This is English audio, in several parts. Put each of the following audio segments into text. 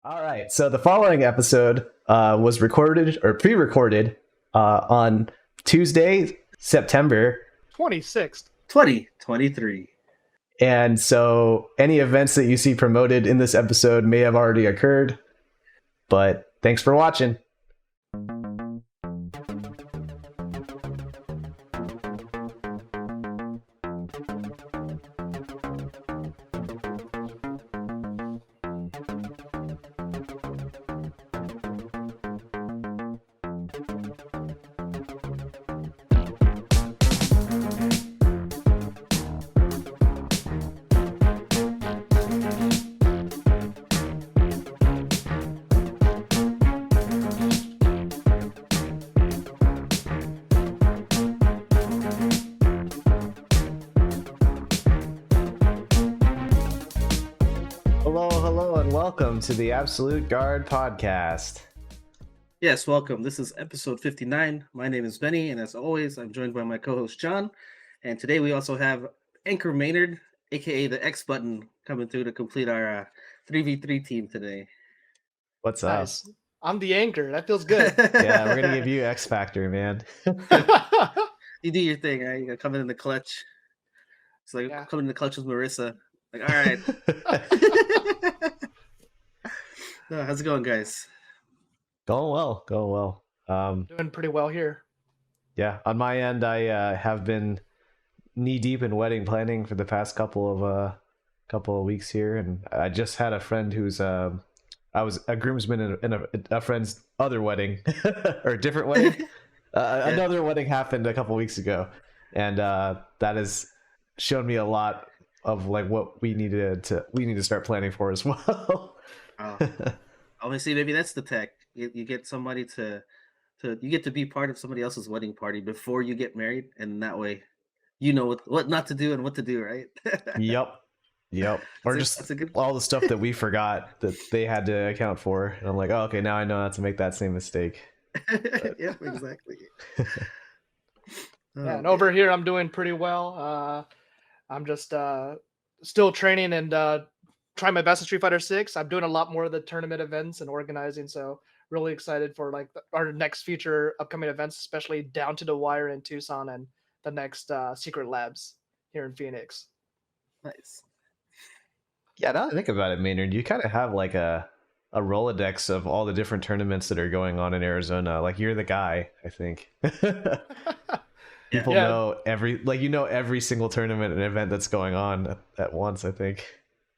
All right. So the following episode was recorded or pre-recorded on Tuesday, September, 26th. 2023. and so any events that you see promoted in this episode may have already occurred. But thanks for watching. Hello, and welcome to the Absolute Guard podcast. Yes, welcome. This is episode 59. My name is Benny, and as always, I'm joined by my co-host John. And today we also have Anchor Maynard, aka TheXButton, coming through to complete our 3v3 team today. What's up? Nice. I'm the anchor. That feels good. Yeah, we're gonna give you X Factor, man. You do your thing, right? You gotta come in the clutch. It's like coming in the clutch with Marissa. Like, all right. How's it going, guys? Going well. Doing pretty well here. Yeah, on my end, I have been knee deep in wedding planning for the past couple of weeks here, and I just had a friend who's I was a groomsman in a friend's other wedding or a different wedding. Another wedding happened a couple weeks ago, and that has shown me a lot of like what we need to start planning for as well. Obviously, maybe that's the tech. You get somebody you get to be part of somebody else's wedding party before you get married, and that way, you know what not to do and what to do, right? Yep. Or all the stuff that we forgot that they had to account for, and I'm like, oh, okay, now I know not to make that same mistake. Yeah, exactly. Yeah, and over here I'm doing pretty well. I'm just still training and trying my best at Street Fighter 6. I'm doing a lot more of the tournament events and organizing, so really excited for like our next future upcoming events, especially Down to the Wire in Tucson and the next Secret Labs here in Phoenix. Nice. Yeah, now that I think about it, Maynard, you kind of have like a Rolodex of all the different tournaments that are going on in Arizona. Like, you're the guy, I think. People know every single tournament and event that's going on at once, I think.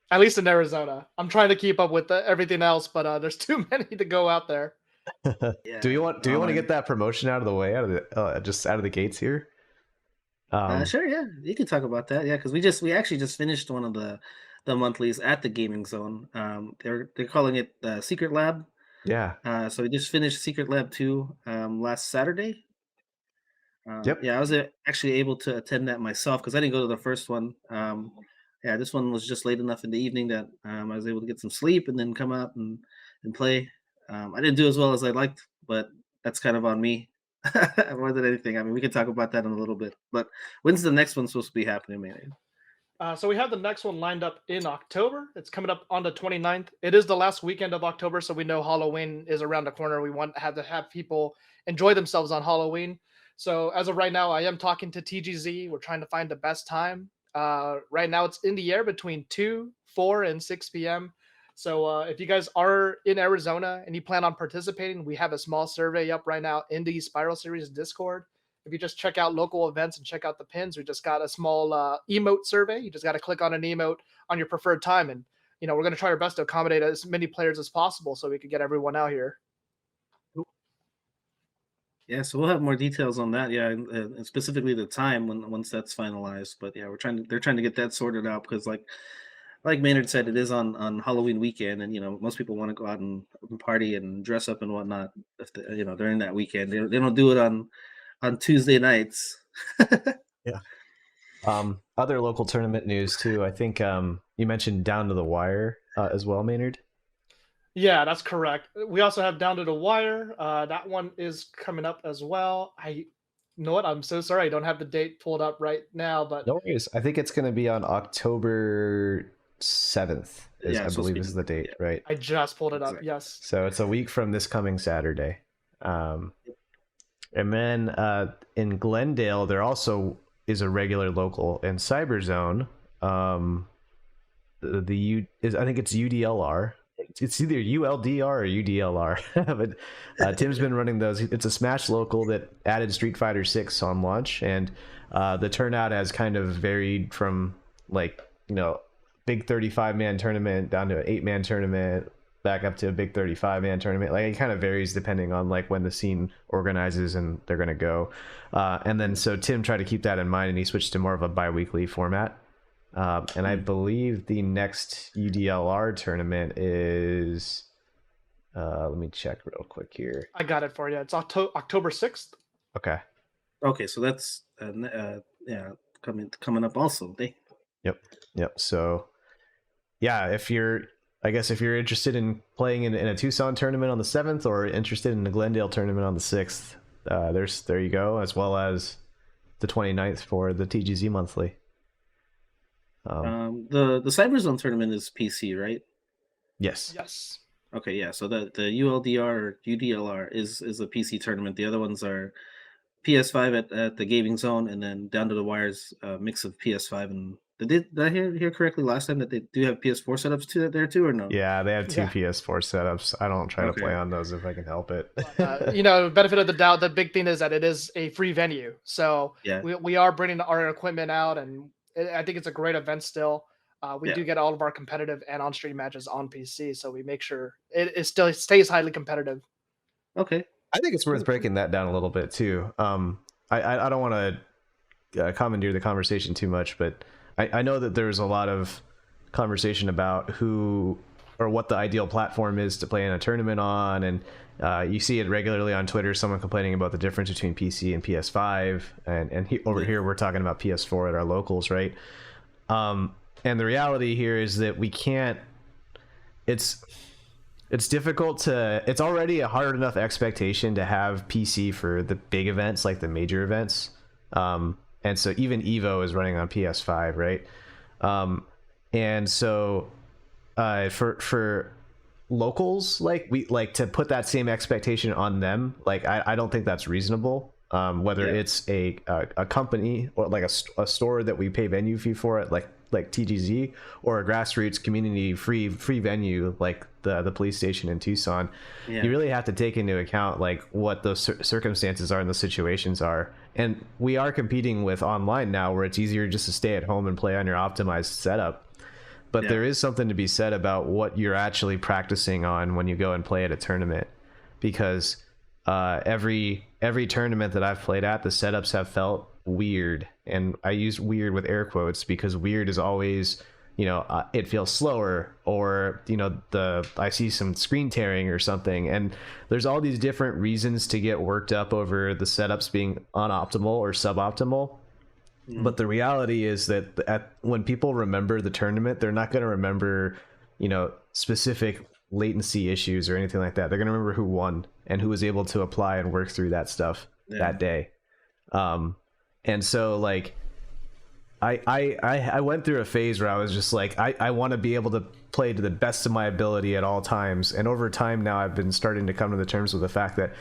At least in Arizona. I'm trying to keep up with everything else, but there's too many to go out there. Yeah. Do you want to get that promotion out of the way, out of the gates here? Sure, yeah. You can talk about that. Yeah, because we actually just finished one of the monthlies at the Gaming Zone. They're calling it Secret Lab. Yeah. So we just finished Secret Lab 2 last Saturday. Yep. Yeah, I was actually able to attend that myself because I didn't go to the first one. Yeah, this one was just late enough in the evening that I was able to get some sleep and then come out and play. I didn't do as well as I liked, but that's kind of on me more than anything. I mean, we can talk about that in a little bit. But when's the next one supposed to be happening, man? So we have the next one lined up in October. It's coming up on the 29th. It is the last weekend of October, so we know Halloween is around the corner. We want to have people enjoy themselves on Halloween. So as of right now, I am talking to TGZ. We're trying to find the best time. Right now, it's in the air between 2, 4, and 6 p.m. So if you guys are in Arizona and you plan on participating, we have a small survey up right now in the Spiral Series Discord. If you just check out local events and check out the pins, we just got a small emote survey. You just got to click on an emote on your preferred time. And, we're going to try our best to accommodate as many players as possible so we can get everyone out here. Yeah, so we'll have more details on that. Yeah, and specifically the time once that's finalized. But yeah, they're trying to get that sorted out because like Maynard said, it is on Halloween weekend, and most people want to go out and party and dress up and whatnot. If during that weekend, they don't do it on Tuesday nights. Yeah. Other local tournament news too. I think you mentioned Down to the Wire as well, Maynard. Yeah, that's correct. We also have Down to the Wire. That one is coming up as well. You know what? I'm so sorry. I don't have the date pulled up right now, but No worries. I think it's going to be on October 7th is, Yeah, I it's supposed to believe, be. is the date, right? I just pulled it up. Exactly. Yes. So it's a week from this coming Saturday. And then in Glendale, there also is a regular local in Cyberzone. I think it's UDLR. It's either ULDR or UDLR. But Tim's been running those. It's a Smash local that added Street Fighter 6 on launch, and the turnout has kind of varied from like big 35-man tournament down to an 8-man tournament, back up to a big 35-man tournament. Like, it kind of varies depending on like when the scene organizes and they're going to go. And then so Tim tried to keep that in mind, and he switched to more of a bi-weekly format. And I believe the next UDLR tournament is let me check real quick here. I got it for you. It's October 6th. Okay. Okay, so that's yeah, coming up also. Yep. So yeah, if you're interested in playing in a Tucson tournament on the 7th, or interested in the Glendale tournament on the 6th, there you go, as well as the 29th for the TGZ monthly. The Cyberzone tournament is PC, right? Yes. Yes. Okay, yeah. So the ULDR or UDLR is a PC tournament. The other ones are PS5 at the gaming zone, and then Down to the Wire's mix of PS5 and did I hear correctly last time that they do have PS4 setups too there too, or no? Yeah, they have two Yeah. PS4 setups. I don't try to Okay. play on those if I can help it. Benefit of the doubt, the big thing is that it is a free venue. So Yeah. we are bringing our equipment out, and I think it's a great event still. We Yeah. do get all of our competitive and on-stream matches on PC, so we make sure it still stays highly competitive. Okay. I think it's worth Sure. breaking that down a little bit too. I don't want to commandeer the conversation too much, but I know that there's a lot of conversation about who or what the ideal platform is to play in a tournament on, and you see it regularly on Twitter. Someone complaining about the difference between PC and PS5, and over here we're talking about PS4 at our locals, right? And the reality here is that we can't. It's difficult to. It's already a hard enough expectation to have PC for the big events, like the major events. And so even Evo is running on PS5, right? And so for locals, like we like to put that same expectation on them. Like I don't think that's reasonable. Whether it's a company or like a store that we pay venue fee for it, like TGZ, or a grassroots community free venue like the police station in Tucson. You really have to take into account like what those circumstances are and the situations are. And we are competing with online now, where it's easier just to stay at home and play on your optimized setup. But there is something to be said about what you're actually practicing on when you go and play at a tournament, because every tournament that I've played at, the setups have felt weird, and I use weird with air quotes because weird is always, it feels slower, or I see some screen tearing or something, and there's all these different reasons to get worked up over the setups being unoptimal or suboptimal. But the reality is that when people remember the tournament, they're not going to remember, specific latency issues or anything like that. They're going to remember who won and who was able to apply and work through that stuff that day. And so like, I went through a phase where I was just like, I want to be able to play to the best of my ability at all times. And over time now, I've been starting to come to the terms with the fact that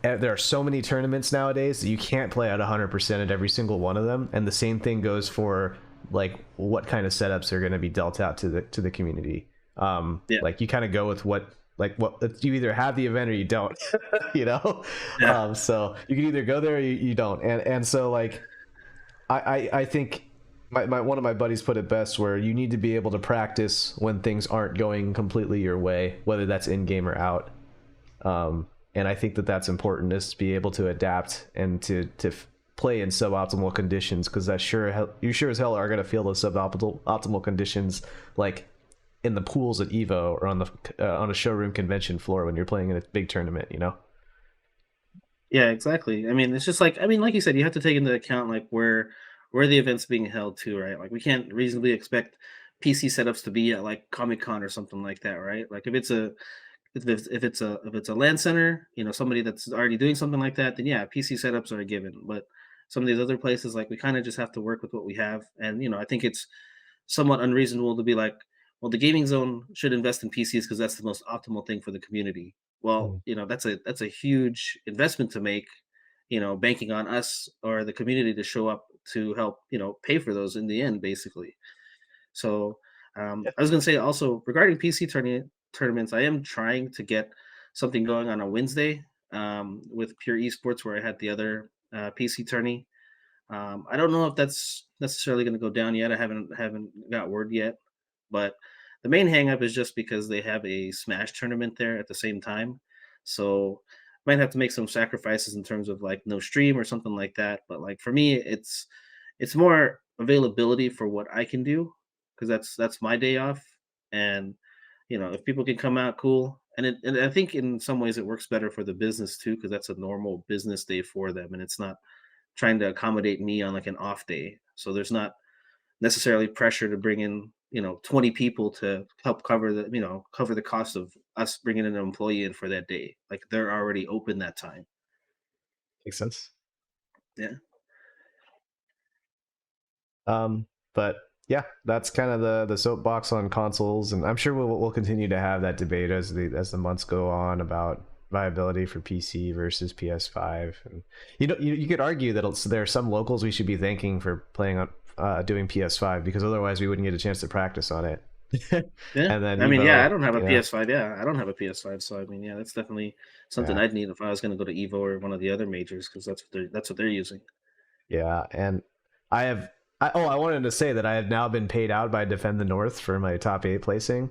there are so many tournaments nowadays that you can't play at 100% at every single one of them. And the same thing goes for like what kind of setups are going to be dealt out to the community. Like you kind of go with what you either have the event or you don't, so you can either go there or you don't. And so like, I think one of my buddies put it best, where you need to be able to practice when things aren't going completely your way, whether that's in game or out. And I think that's important, is to be able to adapt and to play in suboptimal conditions, because you sure as hell are going to feel those optimal conditions, like in the pools at Evo or on a showroom convention floor when you're playing in a big tournament, Yeah, exactly. I mean, it's just like you said, you have to take into account like where the event's being held to, right? Like we can't reasonably expect PC setups to be at like Comic-Con or something like that, right? Like if it's a LAN center, somebody that's already doing something like that, then yeah, PC setups are a given. But some of these other places, like we kind of just have to work with what we have, and I think it's somewhat unreasonable to be like, well, the gaming zone should invest in PCs because that's the most optimal thing for the community. Well, Mm. that's a huge investment to make, banking on us or the community to show up to help, pay for those in the end, basically. So Yeah. I was going to say also regarding PC tournaments, I am trying to get something going on a Wednesday with Pure Esports where I had the other PC tourney. I don't know if that's necessarily going to go down yet. I haven't got word yet, but the main hangup is just because they have a Smash tournament there at the same time, so might have to make some sacrifices in terms of like no stream or something like that. But like for me, it's more availability for what I can do because that's my day off, and if people can come out, cool. And I think in some ways it works better for the business too because that's a normal business day for them, and it's not trying to accommodate me on like an off day. So there's not necessarily pressure to bring in, 20 people to help cover the cost of us bringing an employee in for that day. Like they're already open that time. Makes sense. Yeah. But yeah, that's kind of the soapbox on consoles, and I'm sure we'll continue to have that debate as the months go on about viability for PC versus PS5. And you could argue that there are some locals we should be thanking for playing on doing PS5 because otherwise we wouldn't get a chance to practice on it. Yeah. And then I mean, yeah, I Evo, don't have a PS5. Yeah, I don't have a PS5. So I mean, yeah, that's definitely something yeah, I'd need if I was going to go to Evo or one of the other majors because that's what they're using. yeah, and I have. I wanted to say that I have now been paid out by Defend the North for my top 8 placing,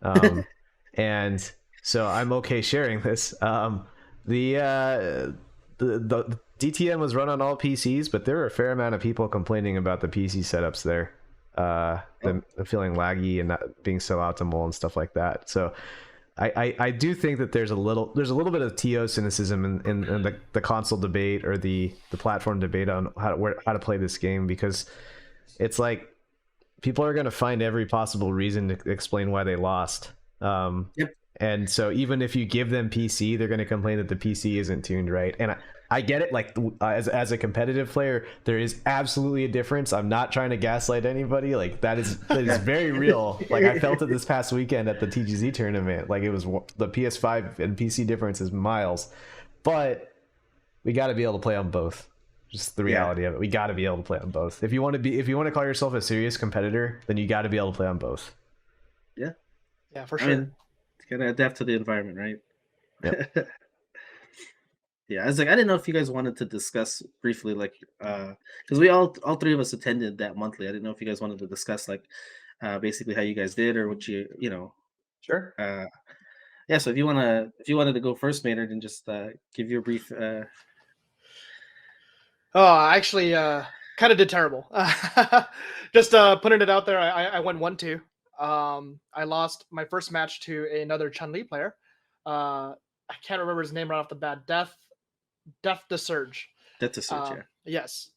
um, and so I'm okay sharing this. The, uh, the DTM was run on all PCs, but there were a fair amount of people complaining about the PC setups there, Oh, them feeling laggy and not being so optimal and stuff like that. So I do think that there's a little bit of TO cynicism in the console debate or the platform debate on how to play this game because it's like people are going to find every possible reason to explain why they lost. yep. And so even if you give them PC, they're going to complain that the PC isn't tuned right. And I get it. Like as a competitive player, there is absolutely a difference. I'm not trying to gaslight anybody. Like that is very real. Like I felt it this past weekend at the TGZ tournament. Like it was the PS5 and PC difference is miles, but we got to be able to play on both. Just the Yeah. reality of it. We got to be able to play on both. If you want to call yourself a serious competitor, then you got to be able to play on both. Yeah. Yeah, for I sure. mean, you gotta adapt to the environment, Yep. right? Yeah, I was like, I didn't know if you guys wanted to discuss briefly, like, because we all three of us attended that monthly. I didn't know if you guys wanted to discuss, like, basically how you guys did or what Sure. uh, yeah. So if you wanted to go first, Maynard, and just give your brief. Oh, I actually kind of did terrible. Just putting it out there, I went 1-2. I lost my first match to another Chun Li player. I can't remember his name right off the bat. Death the Surge. That's a search, yeah. Yes.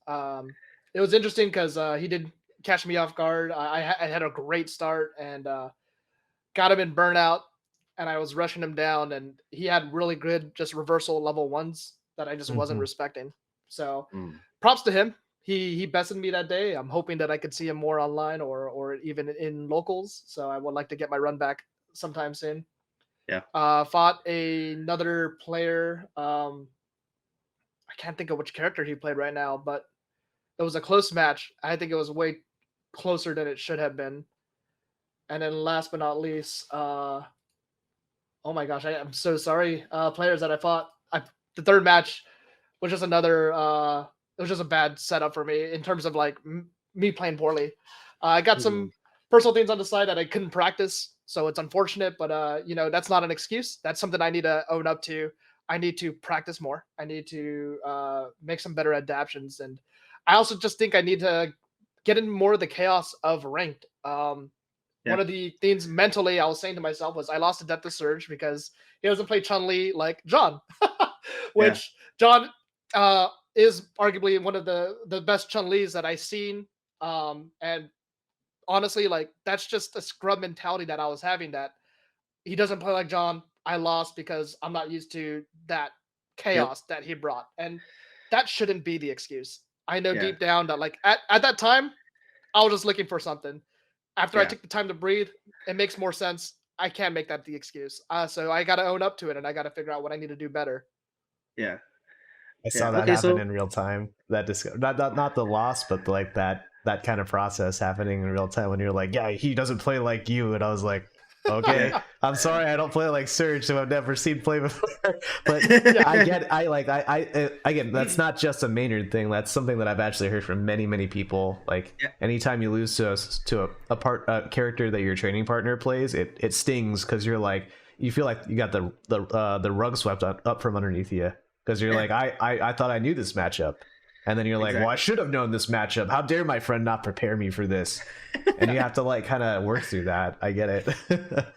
It was interesting because he did catch me off guard. I had a great start and got him in burnout, and I was rushing him down, and he had really good just reversal level ones that I just wasn't Mm-hmm. respecting. So Mm. props to him. He bested me that day. I'm hoping that I could see him more online or even in locals. So I would like to get my run back sometime soon. Yeah. Fought another player. I can't think of which character he played right now, but it was a close match. I think it was way closer than it should have been. And then last but not least, oh my gosh, I'm so sorry. Players that I fought. The third match was just another. It was just a bad setup for me in terms of like me playing poorly. I got Mhm. some personal things on the side that I couldn't practice, so it's unfortunate. But that's not an excuse. That's something I need to own up to. I need to practice more. I need to make some better adaptations, and I also just think I need to get in more of the chaos of ranked. One Yeah. of the things mentally I was saying to myself was I lost to Death the Surge because he doesn't play Chun Li like John, Yeah. which John is arguably one of the best Chun Li's that I've seen. And honestly, like that's just a scrub mentality that I was having. That he doesn't play like John. I lost because I'm not used to that Yep. chaos that he brought, and that shouldn't be the excuse. I know Yeah. deep down that like at that time I was just looking for something. After I Yeah, took the time to breathe, it makes more sense. I can't make that the excuse. So I got to own up to it, and I got to figure out what I need to do better. yeah, I yeah. saw that Okay, happen so in real time. That not the loss, but like that kind of process happening in real time when you're like, yeah, he doesn't play like you, and I was like, okay, yeah, I'm sorry, I don't play like Surge, so I've never seen play before. But Yeah. again, that's not just a Maynard thing. That's something that I've actually heard from many people. Like yeah, anytime you lose to a character that your training partner plays, it stings because you're like you feel like you got the rug swept up from underneath you because you're yeah, like I thought I knew this matchup, and then you're like, well, I exactly. should have known this matchup. How dare my friend not prepare me for this? And you have to like kind of work through that. I get it.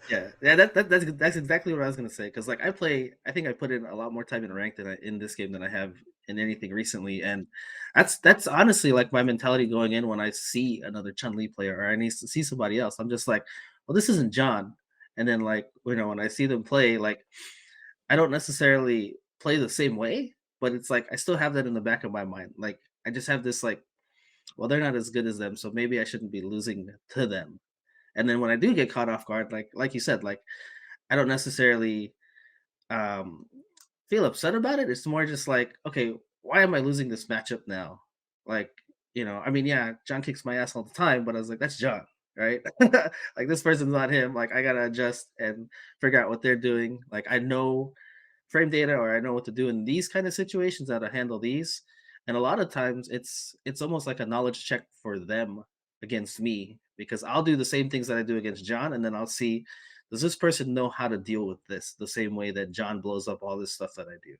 Yeah, yeah, that's exactly what I was gonna say. Because like I think I put in a lot more time in ranked in this game than I have in anything recently, and that's honestly like my mentality going in when I see another Chun Li player or I need to see somebody else. I'm just like, well, this isn't John, and then like when I see them play, like I don't necessarily play the same way, but it's like I still have that in the back of my mind. Like I just have this like, well, they're not as good as them, so maybe I shouldn't be losing to them. And then when I do get caught off guard, like you said, like I don't necessarily um, feel upset about it. It's more just like, okay, why am I losing this matchup now? Like, I mean, yeah, John kicks my ass all the time, but I was like, that's John, right? Like this person's not him. Like I gotta adjust and figure out what they're doing. Like I know frame data or I know what to do in these kind of situations, how to handle these. And a lot of times it's almost like a knowledge check for them against me because I'll do the same things that I do against John, and then I'll see, does this person know how to deal with this the same way that John blows up all this stuff that I do?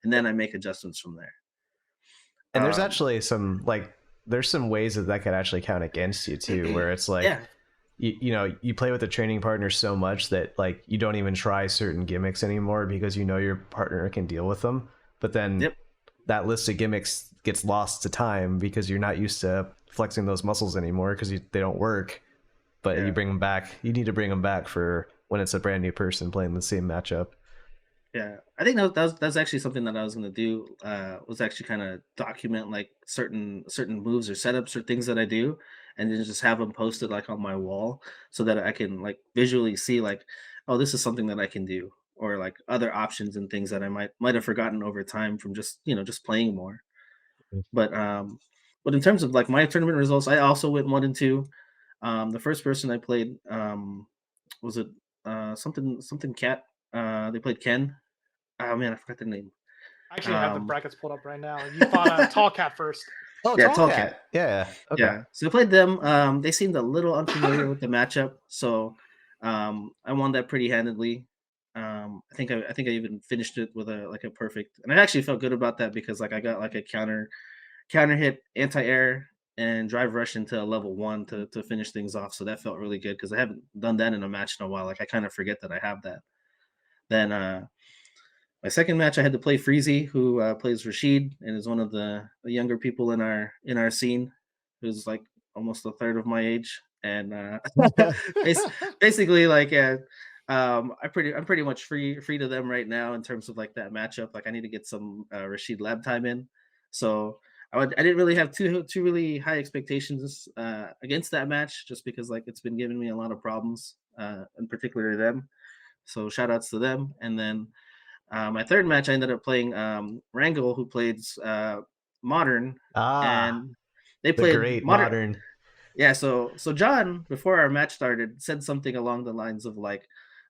And then I make adjustments from there. And there's Um, actually some like there's some ways that could actually count against you too, where it's like yeah, you play with a training partner so much that like you don't even try certain gimmicks anymore because you know your partner can deal with them. But then yep, that list of gimmicks gets lost to time because you're not used to flexing those muscles anymore because they don't work. But you yeah. bring them back. You need to bring them back for when it's a brand new person playing the same matchup. Yeah, I think that's actually something that I was gonna do. Was actually kind of document like certain moves or setups or things that I do, and then just have them posted like on my wall so that I can like visually see like, oh, this is something that I can do, or like other options and things that I might have forgotten over time from just just playing more. But but in terms of like my tournament results, I also went 1-2. The first person I played was it something cat. They played Ken. Oh man, I forgot the name. I actually have the Um, brackets pulled up right now. You fought a tall cat first. Oh, yeah, tall Tall Cat. cat. Yeah. Okay. Yeah, so I played them. They seemed a little unfamiliar with the matchup, so I won that pretty handedly. I think I even finished it with a perfect, and I actually felt good about that because like I got like a counter hit, anti air, and drive rush into a level one to finish things off. So that felt really good because I haven't done that in a match in a while. Like I kind of forget that I have that. Then my second match, I had to play Freezy, who plays Rashid and is one of the younger people in our scene, who's like almost a third of my age. And bas- basically, like, I'm pretty much free to them right now in terms of like that matchup. Like, I need to get some Rashid lab time in, so I didn't really have two really high expectations against that match, just because like it's been giving me a lot of problems, in particular them. So shout outs to them, and then my third match, I ended up playing Rangel, who plays Modern, Ah, and they the played great Modern. modern. Yeah, so John, before our match started, said something along the lines of like,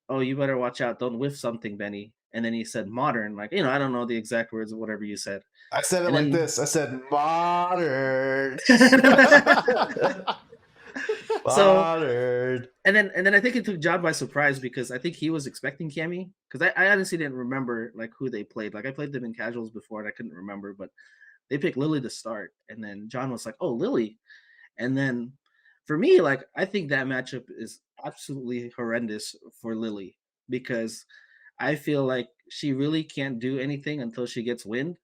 "Oh, you better watch out! Don't whiff something, Benny." And then he said "modern," like I don't know the exact words of whatever you said. I said it And like then this. I said modern. so Modern. and then I think it took John by surprise because I think he was expecting Cammy because I honestly didn't remember like who they played. Like I played them in casuals before and I couldn't remember, but they picked Lily to start, and then John was like, "Oh, Lily," and then for me, like I think that matchup is absolutely horrendous for Lily because I feel like she really can't do anything until she gets wind,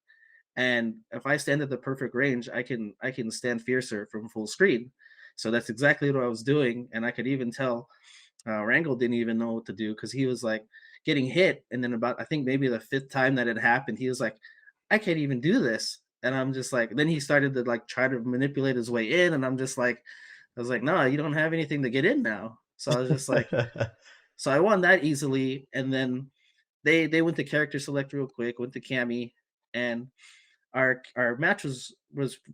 and if I stand at the perfect range, I can stand fiercer from full screen. So that's exactly what I was doing, and I could even tell Rangel didn't even know what to do because he was like getting hit, and then about I think maybe the fifth time that it happened, he was like, "I can't even do this," and I'm just like, then he started to like try to manipulate his way in, and I'm just like, I was like, no, you don't have anything to get in now. So I was just like, so I won that easily, and then they went to character select real quick, went to Cammy, and our match was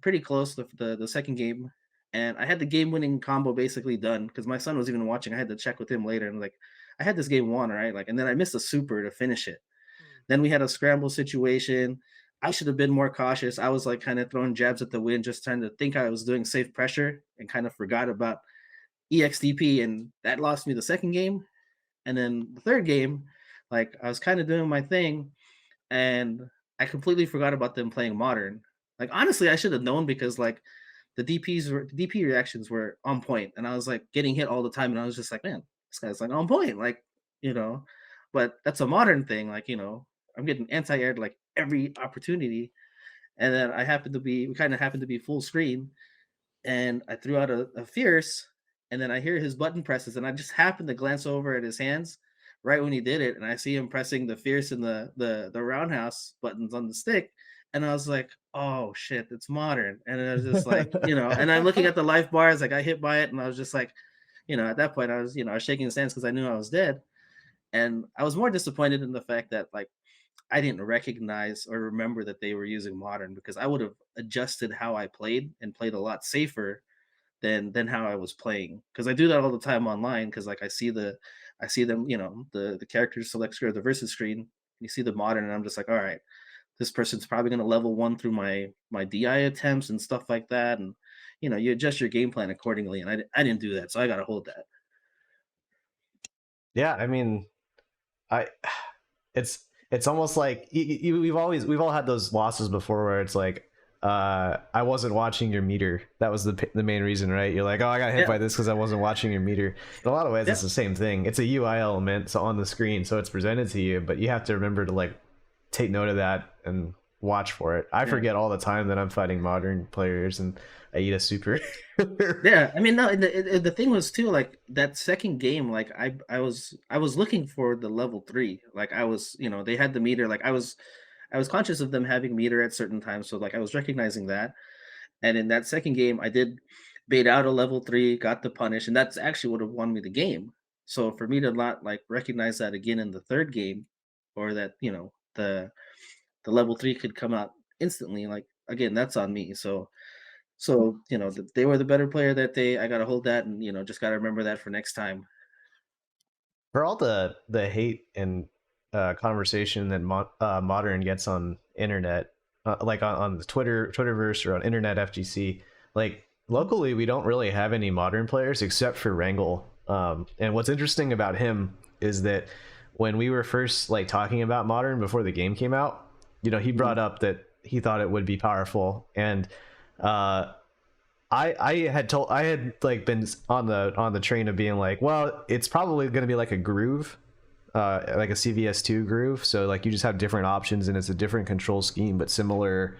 pretty close the second game, and I had the game winning combo basically done because my son was even watching. I had to check with him later, and like I had this game won, right? Like, and then I missed a super to finish it. Then we had a scramble situation. I should have been more cautious. I was like kind of throwing jabs at the wind, just trying to think I was doing safe pressure, and kind of forgot about EXDP, and that lost me the second game. And then the third game, like I was kind of doing my thing, and I completely forgot about them playing modern. Like honestly, I should have known because like the DP reactions were on point, and I was like getting hit all the time, and I was just like, man, this guy's like on point, like you know. But that's a modern thing, like I'm getting anti-aired like every opportunity, and then we kind of happened to be full screen, and I threw out a fierce, and then I hear his button presses, and I just happened to glance over at his hands right when he did it, and I see him pressing the fierce and the roundhouse buttons on the stick, and I was like, oh shit, it's modern, and I was just like, and I'm looking at the life bars, like I hit by it, and I was just like, at that point I was shaking his hands because I knew I was dead, and I was more disappointed in the fact that like I didn't recognize or remember that they were using modern because I would have adjusted how I played and played a lot safer than how I was playing because I do that all the time online because like I see them the character select screen or the versus screen, you see the modern, and I'm just like, all right, this person's probably going to level one through my DI attempts and stuff like that, and you adjust your game plan accordingly, and I didn't do that, so I got to hold that. Yeah, I mean, I it's almost like we've all had those losses before where it's like I wasn't watching your meter. That was the main reason, right? You're like, oh, I got hit Yeah, by this because I wasn't watching your meter. In a lot of ways, yeah, it's the same thing. It's a UI element, so on the screen, so it's presented to you, but you have to remember to like take note of that and watch for it. I yeah. forget all the time that I'm fighting modern players and I eat a super. Yeah, I mean, no, the thing was too like that second game. Like I was looking for the level 3. Like I was, they had the meter. Like I was conscious of them having meter at certain times. So like I was recognizing that. And in that second game, I did bait out a level 3, got the punish, and that's actually what have won me the game. So for me to not like recognize that again in the third game, or that the level 3 could come out instantly, like again, that's on me. So, they were the better player that day. I got to hold that and, just got to remember that for next time. For all the hate and conversation that modern gets on internet, like on the Twitterverse or on internet FGC, like locally we don't really have any modern players except for Wrangle. And what's interesting about him is that when we were first like talking about modern before the game came out, he Mhm. brought up that he thought it would be powerful, and uh, I had like been on the train of being like, well, it's probably going to be like a groove, like a CVS2 groove. So like you just have different options and it's a different control scheme, but similar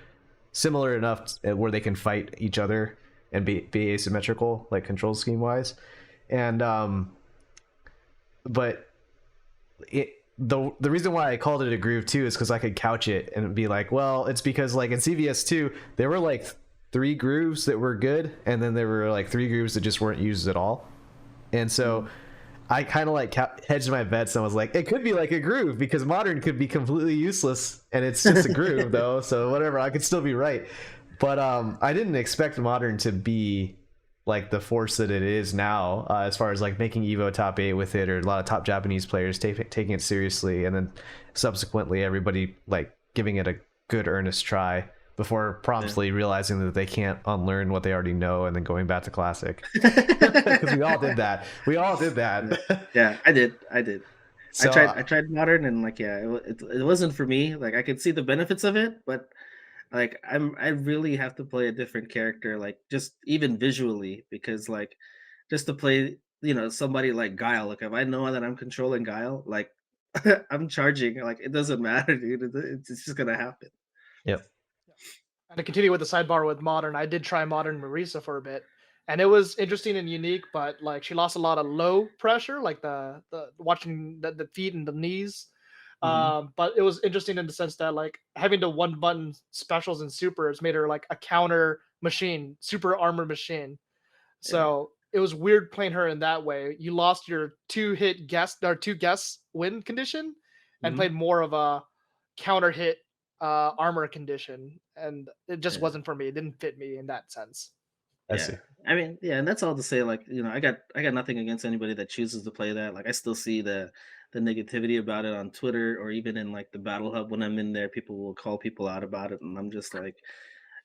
enough where they can fight each other and be asymmetrical, like control scheme wise. And but the reason why I called it a groove too is because I could couch it and be like, well, it's because like in CVS2 there were like 3 grooves that were good, and then there were like 3 grooves that just weren't used at all. And so I kind of like hedged my bets and was like, it could be like a groove because modern could be completely useless, and it's just a groove though. So whatever, I could still be right. But I didn't expect modern to be like the force that it is now, as far as like making Evo top 8 with it, or a lot of top Japanese players taking it seriously, and then subsequently everybody like giving it a good earnest try before Yeah. promptly realizing that they can't unlearn what they already know and then going back to classic. Because we all did that. We all did that. Yeah, I did. I did. So I tried modern, and like, yeah, it wasn't for me. Like I could see the benefits of it, but like I really have to play a different character, like just even visually, because like just to play, somebody like Guile. Like if I know that I'm controlling Guile, like I'm charging, like it doesn't matter, dude. It's just gonna happen. yep. And to continue with the sidebar with modern, I did try modern Marisa for a bit, and it was interesting and unique. But like she lost a lot of low pressure, like the watching the feet and the knees. Hmm. But it was interesting in the sense that like having the one button specials and supers made her like a counter machine, super armor machine. So it was weird playing her in that way. You lost your two guess win condition and Mhm. played more of a counter hit armor condition. And it just Yeah. wasn't for me. It didn't fit me in that sense. I Yeah. see. I mean, yeah, and that's all to say, like, I got nothing against anybody that chooses to play that. Like, I still see the negativity about it on Twitter or even in like the battle hub when I'm in there, people will call people out about it, and I'm just like,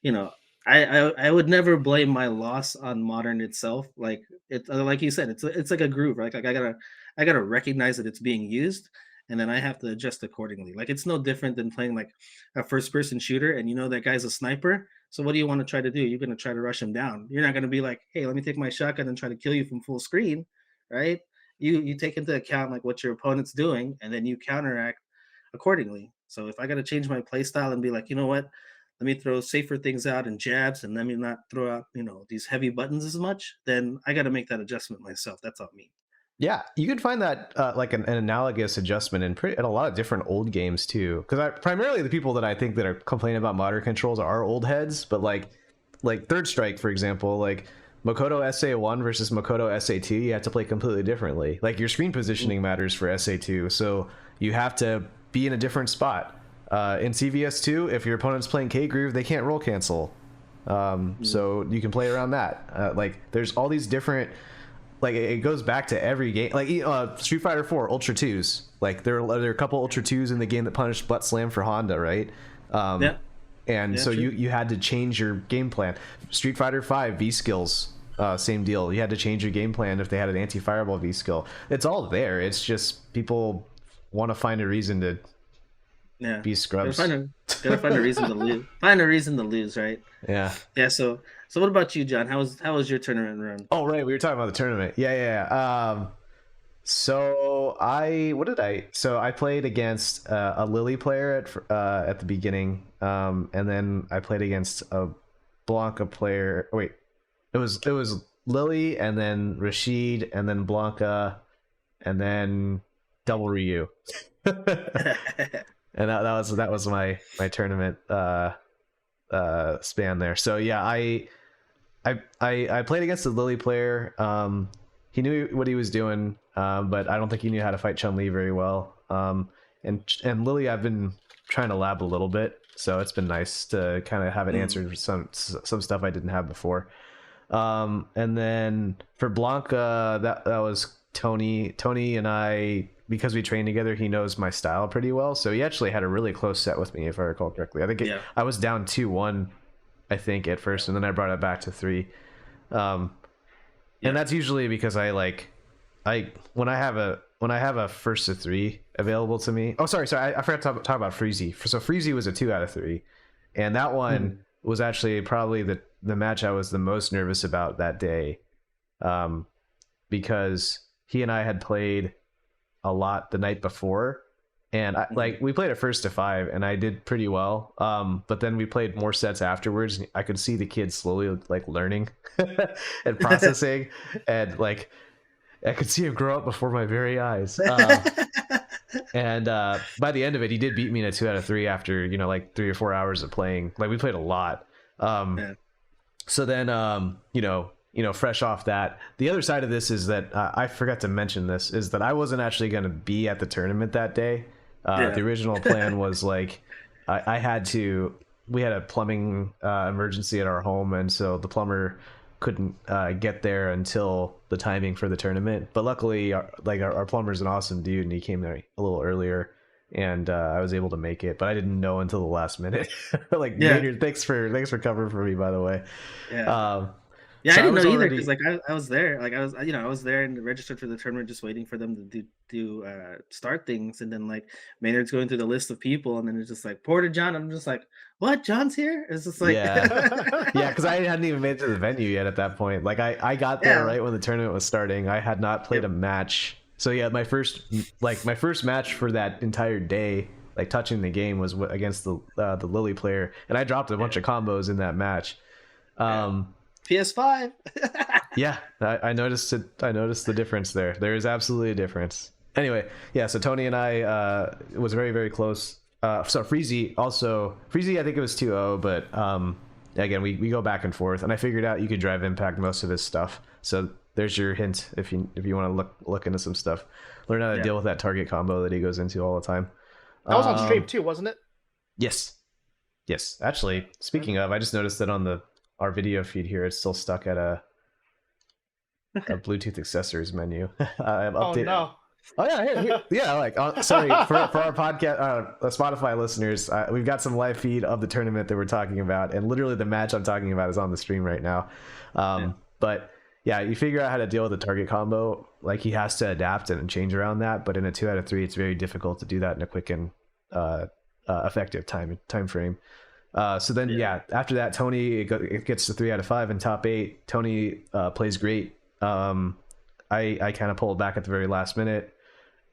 you know, I would never blame my loss on modern itself. Like it, like you said, it's like a groove, right? Like I gotta recognize that it's being used, and then I have to adjust accordingly. Like it's no different than playing like a first person shooter, and you know that guy's a sniper. So what do you want to try to do? You're gonna try to rush him down. You're not gonna be like, hey, let me take my shotgun and try to kill you from full screen, right? You take into account like what your opponent's doing, and then you counteract accordingly. So if I got to change my play style and be like, you know what, let me throw safer things out and jabs, and let me not throw out, these heavy buttons as much, then I got to make that adjustment myself. That's on me. Yeah, you can find that like an analogous adjustment in a lot of different old games too. Because primarily the people that I think that are complaining about modern controls are old heads, but like Third Strike, for example, like Makoto SA1 versus Makoto SA2, you have to play completely differently. Like your screen positioning matters for SA2, so you have to be in a different spot. In CVS2, if your opponent's playing K Groove, they can't roll cancel. So you can play around that. Like there's all these different, like it goes back to every game. Like Street Fighter 4 Ultra 2s. Like there are a couple Ultra 2s in the game that punished butt slam for Honda, right? Yeah. And Yeah, so true. you had to change your game plan. Street Fighter 5 V skills, same deal. You had to change your game plan if they had an anti-fireball V skill. It's all there. It's just people want to find a reason to Yeah. be scrubs. Gotta find a reason to lose. Find a reason to lose, right? Yeah. Yeah. So what about you, John? How was your tournament run? Oh, right. We were talking about the tournament. Yeah. So I played against a Lily player at the beginning, and then I played against a Blanca player. Wait, it was Lily, and then Rashid, and then Blanca, and then double Ryu. And that was my tournament span there. So yeah, I played against the Lily player. He knew what he was doing, but I don't think he knew how to fight Chun Li very well. And Lily, I've been trying to lab a little bit, so it's been nice to kind of have it answered for some stuff I didn't have before. And then for Blanca, that was Tony. Tony and I, because we trained together, he knows my style pretty well. So he actually had a really close set with me, if I recall correctly. I think I was down 2-1, I think, at first, and then I brought it back to 3. And that's usually because when I have a first to 3 available to me. Oh, sorry, I forgot to talk about Freezy. So Freezy was a 2 out of 3, and that one was actually probably the match I was the most nervous about that day, because he and I had played a lot the night before, and we played a first to 5, and I did pretty well. But then we played more sets afterwards, and I could see the kids slowly learning and processing, and I could see him grow up before my very eyes. And by the end of it, he did beat me in a 2 out of 3 after 3 or 4 hours of playing. We played a lot. So then fresh off that, the other side of this is that I forgot to mention this, is that I wasn't actually going to be at the tournament that day. The original plan was we had a plumbing emergency at our home, and so the plumber couldn't get there until the timing for the tournament. But luckily, our plumber's an awesome dude, and he came there a little earlier, and I was able to make it. But I didn't know until the last minute. Maynard, thanks for covering for me, by the way. Yeah, So I didn't know either already... because I was there. I was there and registered for the tournament, just waiting for them to do start things. And then Maynard's going through the list of people, and then it's just Porter John. I'm just like, what? John's here? It's just yeah, because I hadn't even made it to the venue yet at that point. I got there right when the tournament was starting. I had not played a match, so yeah, my first match for that entire day, touching the game, was against the Lily player, and I dropped a bunch of combos in that match. PS5. Yeah, I noticed it. I noticed the difference there. There is absolutely a difference. Anyway, yeah. So Tony and I was very, very close. So Freezy, I think it was 2-0, but again, we go back and forth, and I figured out you could drive impact most of his stuff. So there's your hint if you want to look into some stuff. Learn how to deal with that target combo that he goes into all the time. That was on stream too, wasn't it? Yes. Actually, speaking of, I just noticed that on our video feed here, it's still stuck at a Bluetooth accessories menu. I've updated. Oh no. Oh yeah, yeah. Like, sorry for our podcast, Spotify listeners, we've got some live feed of the tournament that we're talking about, and literally the match I'm talking about is on the stream right now. But yeah, you figure out how to deal with the target combo. Like, he has to adapt and change around that, but in a 2 out of 3, it's very difficult to do that in a quick and effective time frame. So then, after that, Tony it gets to 3 out of 5 in top 8. Tony plays great. I kind of pulled back at the very last minute.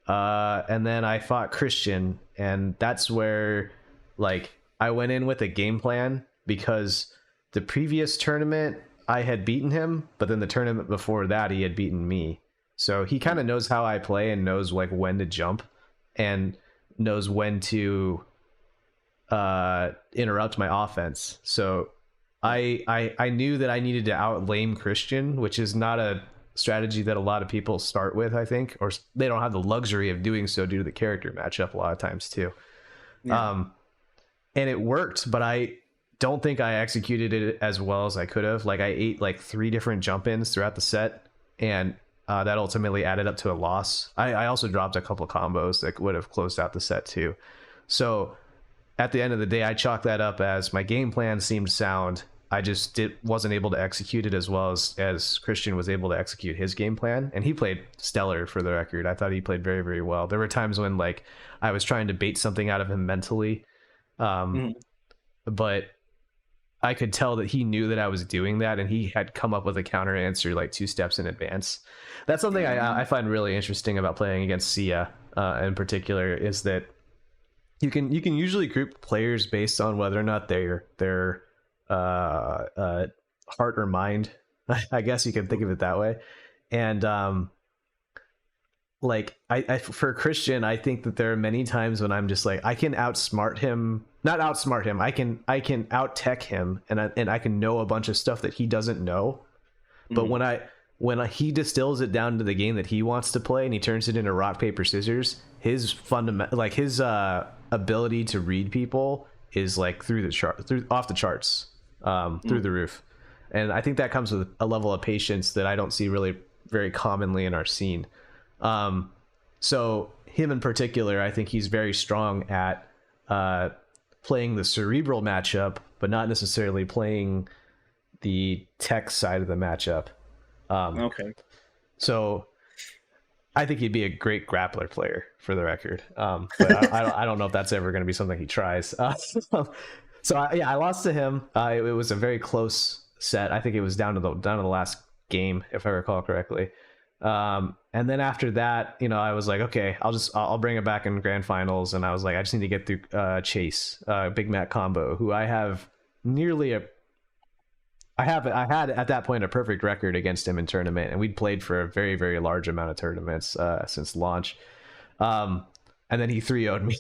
And then I fought Christian, and that's where, like, I went in with a game plan, because the previous tournament I had beaten him, but then the tournament before that he had beaten me. So he kind of knows how I play and knows, like, when to jump and knows when to interrupt my offense. So I knew that I needed to outlame Christian, which is not a strategy that a lot of people start with, I think, or they don't have the luxury of doing so due to the character matchup a lot of times too. And it worked, but I don't think I executed it as well as I could have. Like, I ate like 3 different jump-ins throughout the set, and that ultimately added up to a loss. I also dropped a couple of combos that would have closed out the set too. So at the end of the day, I chalked that up as my game plan seemed sound. I just wasn't able to execute it as well as Christian was able to execute his game plan. And he played stellar, for the record. I thought he played very, very well. There were times when, like, I was trying to bait something out of him mentally. But I could tell that he knew that I was doing that, and he had come up with a counter answer like 2 steps in advance. That's something I find really interesting about playing against Sia in particular, is that you can usually group players based on whether or not they're heart or mind. I guess you can think of it that way. And like, I for Christian, I think that there are many times when I'm just like, I can outsmart him, not outsmart him, I can out tech him, and I can know a bunch of stuff that he doesn't know. But when he distills it down to the game that he wants to play, and he turns it into rock paper scissors, his fundamental, like, his ability to read people is like off the charts, through the roof. And I think that comes with a level of patience that I don't see really very commonly in our scene. So him in particular, I think he's very strong at playing the cerebral matchup, but not necessarily playing the tech side of the matchup. Okay. So I think he'd be a great grappler player, for the record. But I don't know if that's ever going to be something he tries. So I lost to him. It was a very close set. I think it was down to the last game, if I recall correctly. And then after that, I was like, okay, I'll bring it back in grand finals. And I was like, I just need to get through Chase, Big Mac combo, who I have I had at that point a perfect record against him in tournament, and we'd played for a very, very large amount of tournaments since launch. And then he 3-0'd me.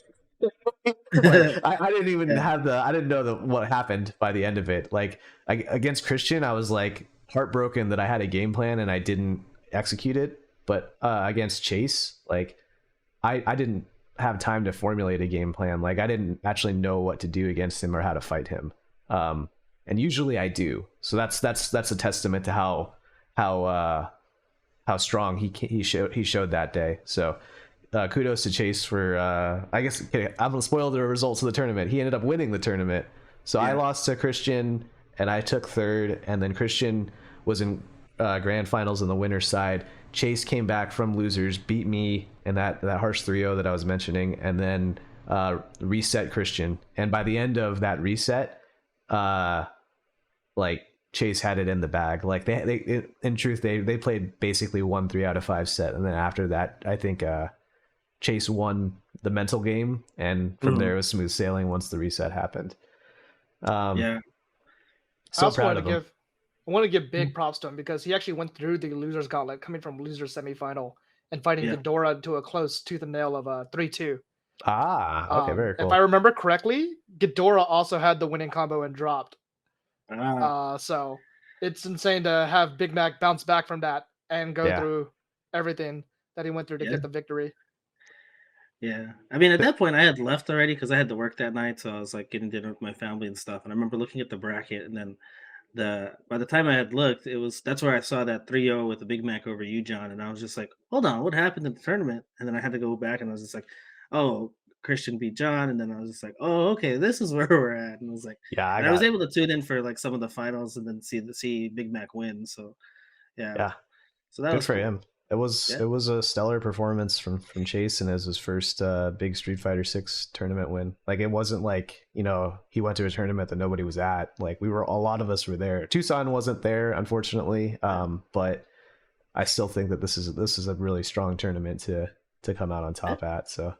Like, I didn't even I didn't know what happened by the end of it. Like, against Christian, I was like heartbroken that I had a game plan and I didn't execute it. But against Chase, like, I didn't have time to formulate a game plan. Like, I didn't actually know what to do against him or how to fight him. And usually I do. So that's a testament to how strong he showed that day. So kudos to Chase for I guess, okay, I'm gonna spoil the results of the tournament. He ended up winning the tournament. So I lost to Christian and I took 3rd, and then Christian was in grand finals on the winner's side. Chase came back from losers, beat me in that harsh 3-0 that I was mentioning, and then reset Christian. And by the end of that reset, like, Chase had it in the bag. Like, they in truth, they played basically 1 3 out of 5 set, and then after that, I think Chase won the mental game, and from there it was smooth sailing once the reset happened. So proud of him. I want to give big props to him, because he actually went through the losers gauntlet, coming from losers semifinal and fighting Ghidorah to a close tooth and nail of 3-2. Okay, very cool. If I remember correctly, Ghidorah also had the winning combo and dropped. So it's insane to have Big Mac bounce back from that and go Yeah. through everything that he went through to Yeah. get the victory. Yeah. I mean, at that point, I had left already because I had to work that night. So I was like getting dinner with my family and stuff. And I remember looking at the bracket, and then by the time I had looked, that's where I saw that 3-0 with the Big Mac over you, John. And I was just like, hold on, what happened in the tournament? And then I had to go back, and I was just like, oh, Christian beat John. And then I was just like, oh, okay, this is where we're at. And I was like, Yeah, I and I was got able to tune in for like some of the finals and then see Big Mac win. So yeah, yeah. so that Good was for cool. him. It Yeah. was a stellar performance from Chase and as his first big Street Fighter 6 tournament win. Like it wasn't like, he went to a tournament that nobody was at. Like a lot of us were there. Tucson wasn't there, unfortunately. But I still think that this is a really strong tournament to come out on Yeah. top at. So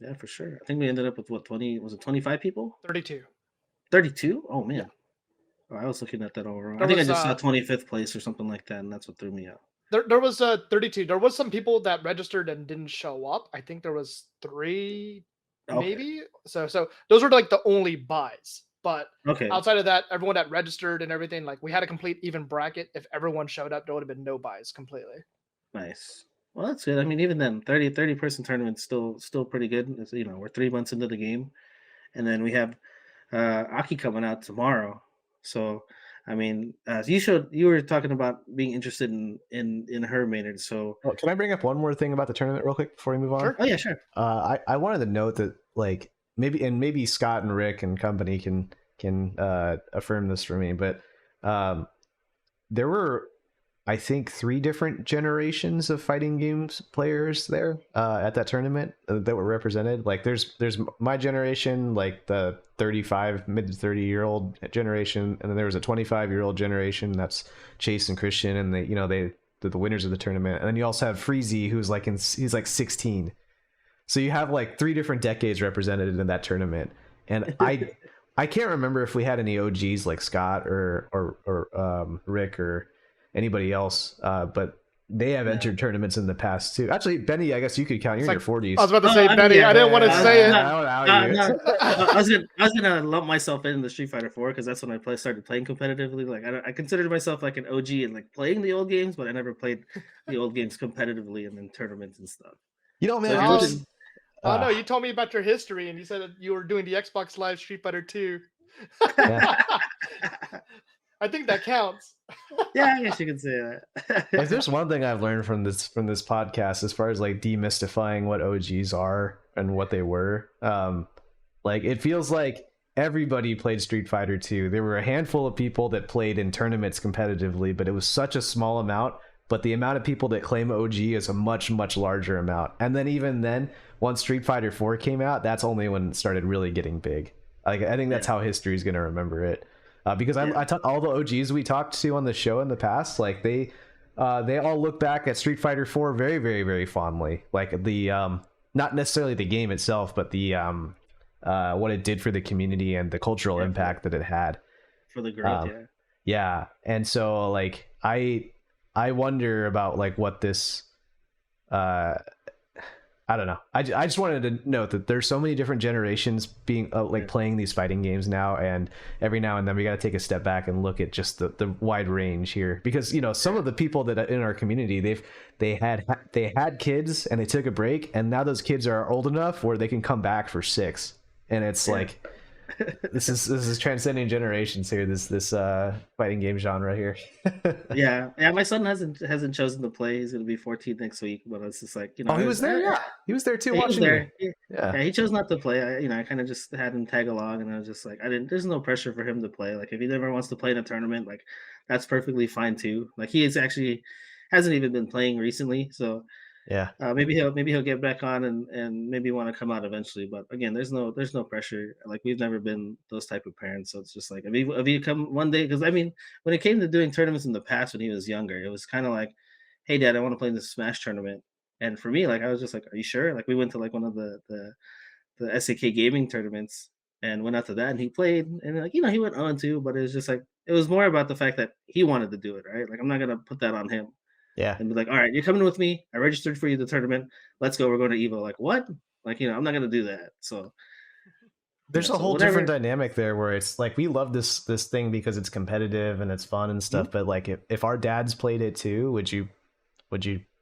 Yeah, for sure. I think we ended up with what, 20, was it 25 people? 32. 32? Oh Yeah. man. Oh, I was looking at that overall. There I think I was just saw 25th place or something like that, and that's what threw me out. there was 32. There was some people that registered and didn't show up. I think there was 3 Okay. maybe. So those were like the only buys. But Okay. outside of that, everyone that registered and everything, like we had a complete even bracket. If everyone showed up, there would have been no buys completely. Nice. Well, that's good. I mean, even then, 30 person tournament's still pretty good. It's, we're 3 months into the game, and then we have Aki coming out tomorrow. So, I mean, you were talking about being interested in her, Maynard. So, well, can I bring up one more thing about the tournament real quick before we move on? Sure. oh yeah, sure. I wanted to note that like maybe Scott and Rick and company can affirm this for me, but there were I think 3 different generations of fighting games players there at that tournament that were represented. Like there's my generation, like the 35 mid to 30-year-old generation, and then there was a 25-year-old generation. That's Chase and Christian, and they're the winners of the tournament. And then you also have Freezy, he's like 16. So you have like 3 different decades represented in that tournament, and I can't remember if we had any OGs like Scott or Rick or anybody else, but they have entered tournaments in the past too. Actually, Benny, I guess you could count. You're in your 40s. I was about to Oh, say, I mean, Benny. yeah, I didn't want to say it. No, I was gonna lump myself in the Street Fighter 4 because that's when I started playing competitively. Like I considered myself like an OG and like playing the old games, but I never played the old games competitively and in tournaments and stuff. Man, So Oh no, you told me about your history and you said that you were doing the Xbox Live Street Fighter 2. Yeah. I think that counts. yeah, I guess you could say that. If there's one thing I've learned from this podcast, as far as like demystifying what OGs are and what they were, like it feels like everybody played Street Fighter 2. There were a handful of people that played in tournaments competitively, but it was such a small amount. But the amount of people that claim OG is a much, much larger amount. And then even then, once Street Fighter 4 came out, that's only when it started really getting big. Like I think that's how history is going to remember it. Because I talk all the OGs we talked to on the show in the past, like they all look back at Street Fighter 4 very, very, very fondly. Like the not necessarily the game itself, but the what it did for the community and the cultural impact that it had. For the growth, yeah. And so like I wonder about like what this I don't know. I just wanted to note that there's so many different generations being playing these fighting games now, and every now and then we got to take a step back and look at just the wide range here, because some of the people that are in our community, they had kids and they took a break, and now those kids are old enough where they can come back for 6, and it's like this is transcending generations here. This fighting game genre here. yeah. My son hasn't chosen to play. He's gonna be 14 next week, but it's just like Oh, he was there. Yeah, he was there too. Watching there. Yeah, he chose not to play. I kind of just had him tag along, and I was just like, there's no pressure for him to play. Like if he never wants to play in a tournament, like that's perfectly fine too. Like he hasn't even been playing recently, so. Yeah. Maybe he'll get back on and maybe want to come out eventually. But again, there's no pressure. Like we've never been those type of parents, so it's just like if you come one day, because I mean, when it came to doing tournaments in the past when he was younger, it was kind of like, hey, Dad, I want to play in this Smash tournament. And for me, like I was just like, are you sure? Like we went to like one of the SAK gaming tournaments and went out to that, and he played, and like he went on too, but it was just like it was more about the fact that he wanted to do it, right? Like I'm not gonna put that on him. Yeah. And be like, all right, you're coming with me. I registered for you the tournament. Let's go. We're going to Evo. Like, what? Like, I'm not going to do that. So, There's a So whole different whatever. dynamic there where it's like we love this thing because it's competitive and it's fun and Mhm. stuff. But like if our dads played it too, would you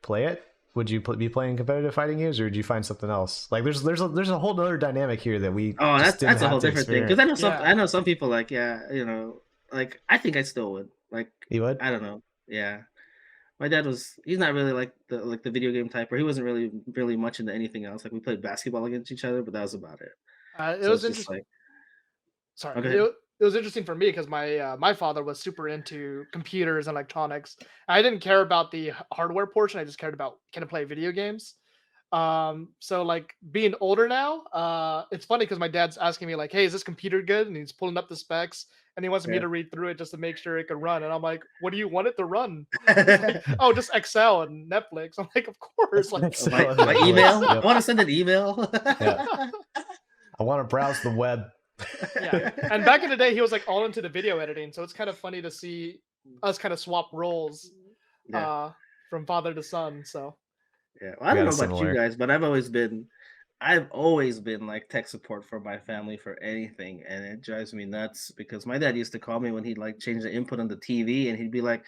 play it? Would you be playing competitive fighting games, or would you find something else? Like there's a whole other dynamic here that we Oh, just didn't that's a have whole to different thing. Because experience. Yeah. I know some people like, yeah, like I think I still would. Like, You would? I don't know. Yeah. My dad he's not really like the video game type, or he wasn't really much into anything else. Like we played basketball against each other, but that was about it. It So was it's just interesting. like, Sorry, oh, go ahead. it was interesting for me because my father was super into computers and electronics. I didn't care about the hardware portion. I just cared about can I play video games. So like being older now, it's funny because my dad's asking me like, "Hey, is this computer good?" And he's pulling up the specs and he wants me Yeah. to read through it just to make sure it can run. And I'm like, "What do you want it to run?" He's like, "Oh, just Excel and Netflix." I'm like, "Of course!" Like, So My Netflix. email. I Yep. want to send an email. Yeah. I want to browse the web. yeah. And back in the day, he was like all into the video editing, so it's kind of funny to see us kind of swap roles Yeah. uh from father to son. So Yeah. Well, I We don't got a know about you similar. guys, but I've always been like tech support for my family for anything, and it drives me nuts because my dad used to call me when he'd like change the input on the TV, and he'd be like,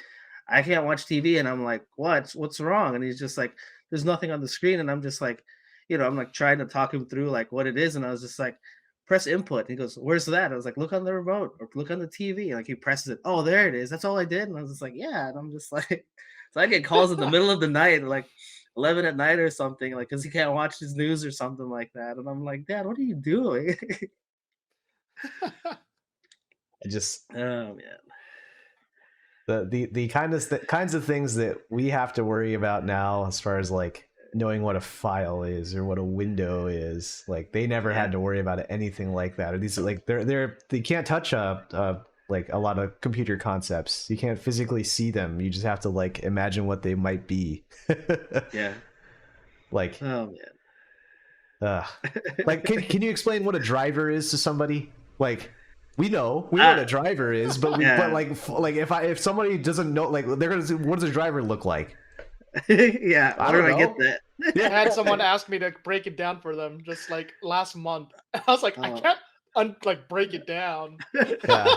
"I can't watch TV," and I'm like, "What? What's wrong?" And he's just like, "There's nothing on the screen," and I'm just like, I'm like trying to talk him through like what it is, and I was just like, "Press input." And he goes, "Where's that?" I was like, "Look on the remote or look on the TV." And like he presses it. Oh, there it is. That's all I did, and I was just like, "Yeah," and I'm just like, so I get calls in the middle of the night, like 11 at night or something, like, because he can't watch his news or something like that. And I'm like, Dad, what are you doing? I just Oh, man. the kinds of things that we have to worry about now as far as like knowing what a file is or what a window is. Like they never Yeah. had to worry about anything like that. Or these like they can't touch like a lot of computer concepts. You can't physically see them. You just have to like imagine what they might be. Yeah. Like Oh, man. uh like can you explain what a driver is to somebody? Like we know what uh, a driver is, but yeah. like if somebody doesn't know, like they're gonna say, what does a driver look like? Yeah. I Where don't did I get know. that? I Yeah. had someone ask me to break it down for them just like last month. I was like, I Oh, can't like break it down. Yeah.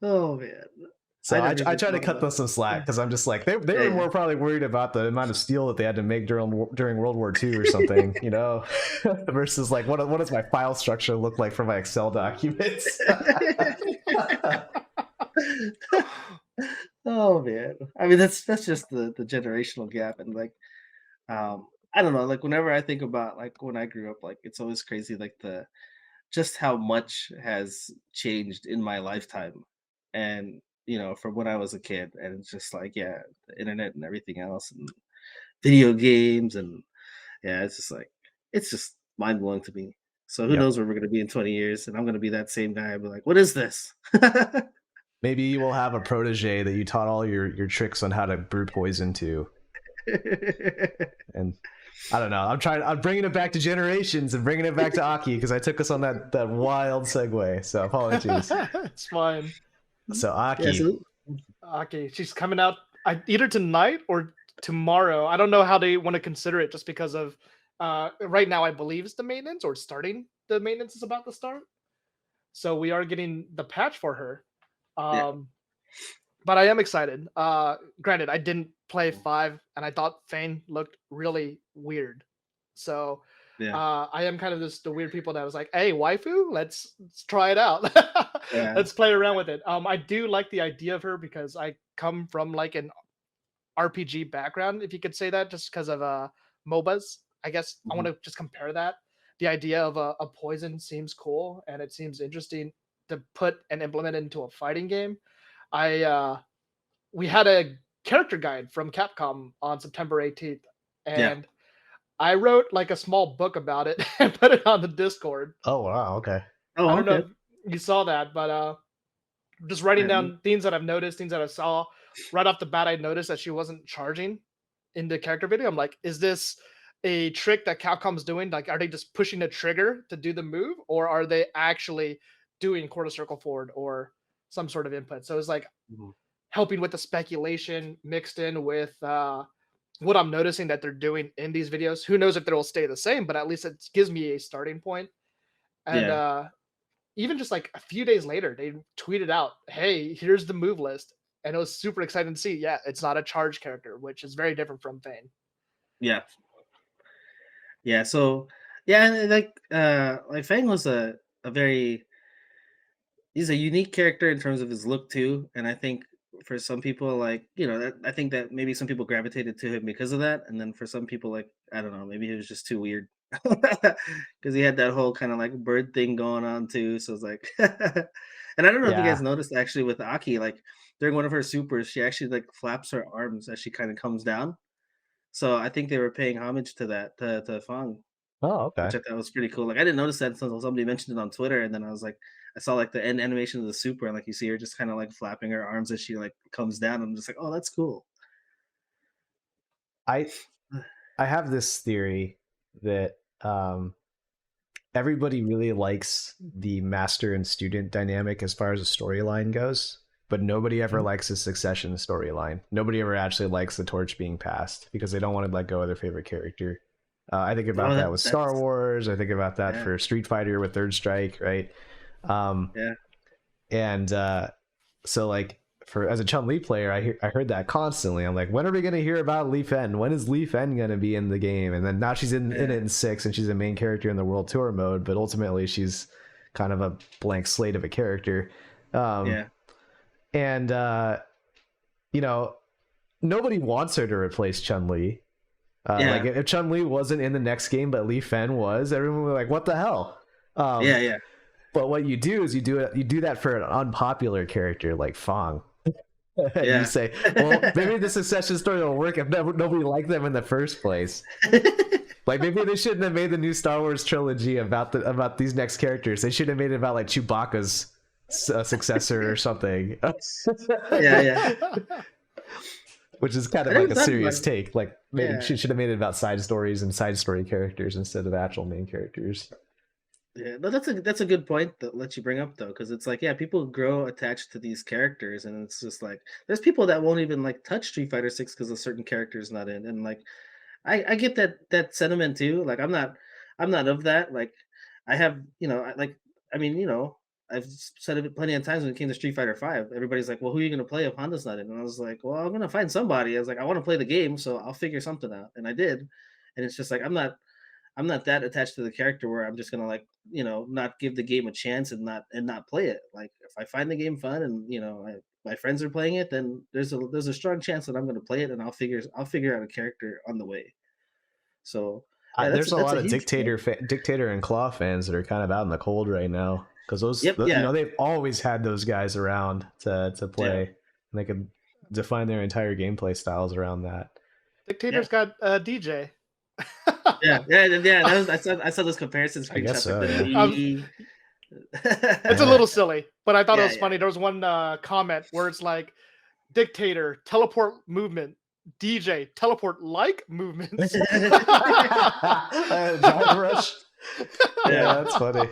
oh, man. So I I, never I even try to thought cut about them some slack because I'm just like they were it. more probably worried about the amount of steel that they had to make during World War II or something, versus like what does my file structure look like for my Excel documents? Yeah. Oh, man. I mean, that's just the generational gap. And like, I don't know, like whenever I think about like when I grew up, like it's always crazy, like the just how much has changed in my lifetime. And from when I was a kid. And it's just like, yeah, the internet and everything else and video games and yeah, it's just mind blowing to me. So who Yep. knows where we're gonna be in 20 years, and I'm gonna be that same guy. I'll be like, what is this? Maybe you will have a protege that you taught all your tricks on how to brew poison to, and I don't know. I'm bringing it back to generations and bringing it back to Aki because I took us on that wild segue. So apologies. It's fine. So Yeah, Aki, so Okay, she's coming out either tonight or tomorrow. I don't know how they want to consider it just because of right now I believe it's the maintenance or starting the maintenance is about to start. So we are getting the patch for her. yeah. Um but I am excited. Granted, I didn't play 5 and I thought Fane looked really weird. So Yeah. I am kind of the weird people that was like, "Hey, waifu, let's try it out. Yeah. Let's play around with it." I do like the idea of her because I come from like an RPG background, if you could say that, just because of MOBAs. I guess I want Mhm. to just compare that. The idea of a poison seems cool and it seems interesting to put and implement it into a fighting game. I We had a character guide from Capcom on September 18th, Yeah. and I wrote like a small book about it and put it on the Discord. oh wow, okay. I Oh, don't know okay. if you saw that, but just writing Yeah, no. down things that I've noticed, things that I saw right off the bat. I noticed that she wasn't charging in the character video. I'm like, is this a trick that Capcom's doing? Like, are they just pushing a trigger to do the move, or are they actually doing quarter circle forward or some sort of input? So it's like Mhm. helping with the speculation mixed in with what I'm noticing that they're doing in these videos. Who knows if it'll stay the same, but at least it gives me a starting point. And even just like a few days later, they tweeted out, "Hey, here's the move list," and it was super exciting to see. Yeah, it's not a charge character, which is very different from Thane. Yeah. Yeah. So yeah, and like Fang was a very he's a unique character in terms of his look too, and I think for some people, like I think that maybe some people gravitated to him because of that, and then for some people, like I don't know, maybe he was just too weird because he had that whole kind of like bird thing going on too. So it's like, and I don't know if you guys Yeah. noticed actually with Aki, like during one of her supers, she actually like flaps her arms as she kind of comes down. So I think they were paying homage to that to Fang, Oh, which okay. I thought was pretty cool. Like I didn't notice that until somebody mentioned it on Twitter, and then I was like, I saw like the end animation of the super, and like you see her just kind of like flapping her arms as she like comes down. I'm just like, oh, that's cool. I I have this theory that everybody really likes the master and student dynamic as far as the storyline goes, but nobody ever Mhm. likes the succession storyline. Nobody ever actually likes the torch being passed because they don't want to let go of their favorite character. I think Oh, about that with Star that's Wars. I think about that yeah, for Street Fighter with Third Strike, right? Um, yeah, and so like for as a Chun Li player, I heard that constantly. I'm like, when are we gonna hear about Li Fen? When is Li Fen gonna be in the game? And then now she's in it yeah, in 6, and she's a main character in the World Tour mode, but ultimately she's kind of a blank slate of a character. Um, yeah, and you know, nobody wants her to replace Chun Li. Like yeah, if Chun Li wasn't in the next game, but Li Fen was, everyone would be like, "What the hell?" yeah, Um, yeah, but what you do is you do that for an unpopular character like Fang. And you yeah. say, well, maybe the succession story will work if nobody liked them in the first place. Like maybe they shouldn't have made the new Star Wars trilogy about these next characters. They should have made it about like Chewbacca's successor or something, Yeah, yeah. which is kind I of like never a thought about serious it. take. Like maybe Yeah, she should have made it about side stories and side story characters instead of actual main characters. yeah. No, that's a good point that let you bring up though, because it's like, yeah, people grow attached to these characters, and it's just like there's people that won't even like touch Street Fighter 6 because a certain character is not in, and like I get that sentiment too. Like I'm not of that. Like I have I mean I've said it plenty of times when it came to Street Fighter 5. Everybody's like, well, who are you gonna play if Honda's not in? And I was like, well, I'm gonna find somebody. I was like, I want to play the game, so I'll figure something out, and I did. And it's just like I'm not that attached to the character where I'm just gonna like not give the game a chance and not play it. Like if I find the game fun and my friends are playing it, then there's a strong chance that I'm gonna play it and I'll figure out a character on the way. So yeah, There's a that's lot a of huge point. dictator and claw fans that are kind of out in the cold right now because Yep, yeah, they've always had those guys around to yeah, play, and they could define their entire gameplay styles around that. yeah, Dictator's got DJ. yeah. I saw those comparison I guess screenshots like so, the yeah. knee. It's a little silly, but I thought it Yeah, was yeah. funny. There was one comment where it's like, "Dictator teleport movement, DJ teleport like movements." Drive rush. Yeah, Yeah, that's funny.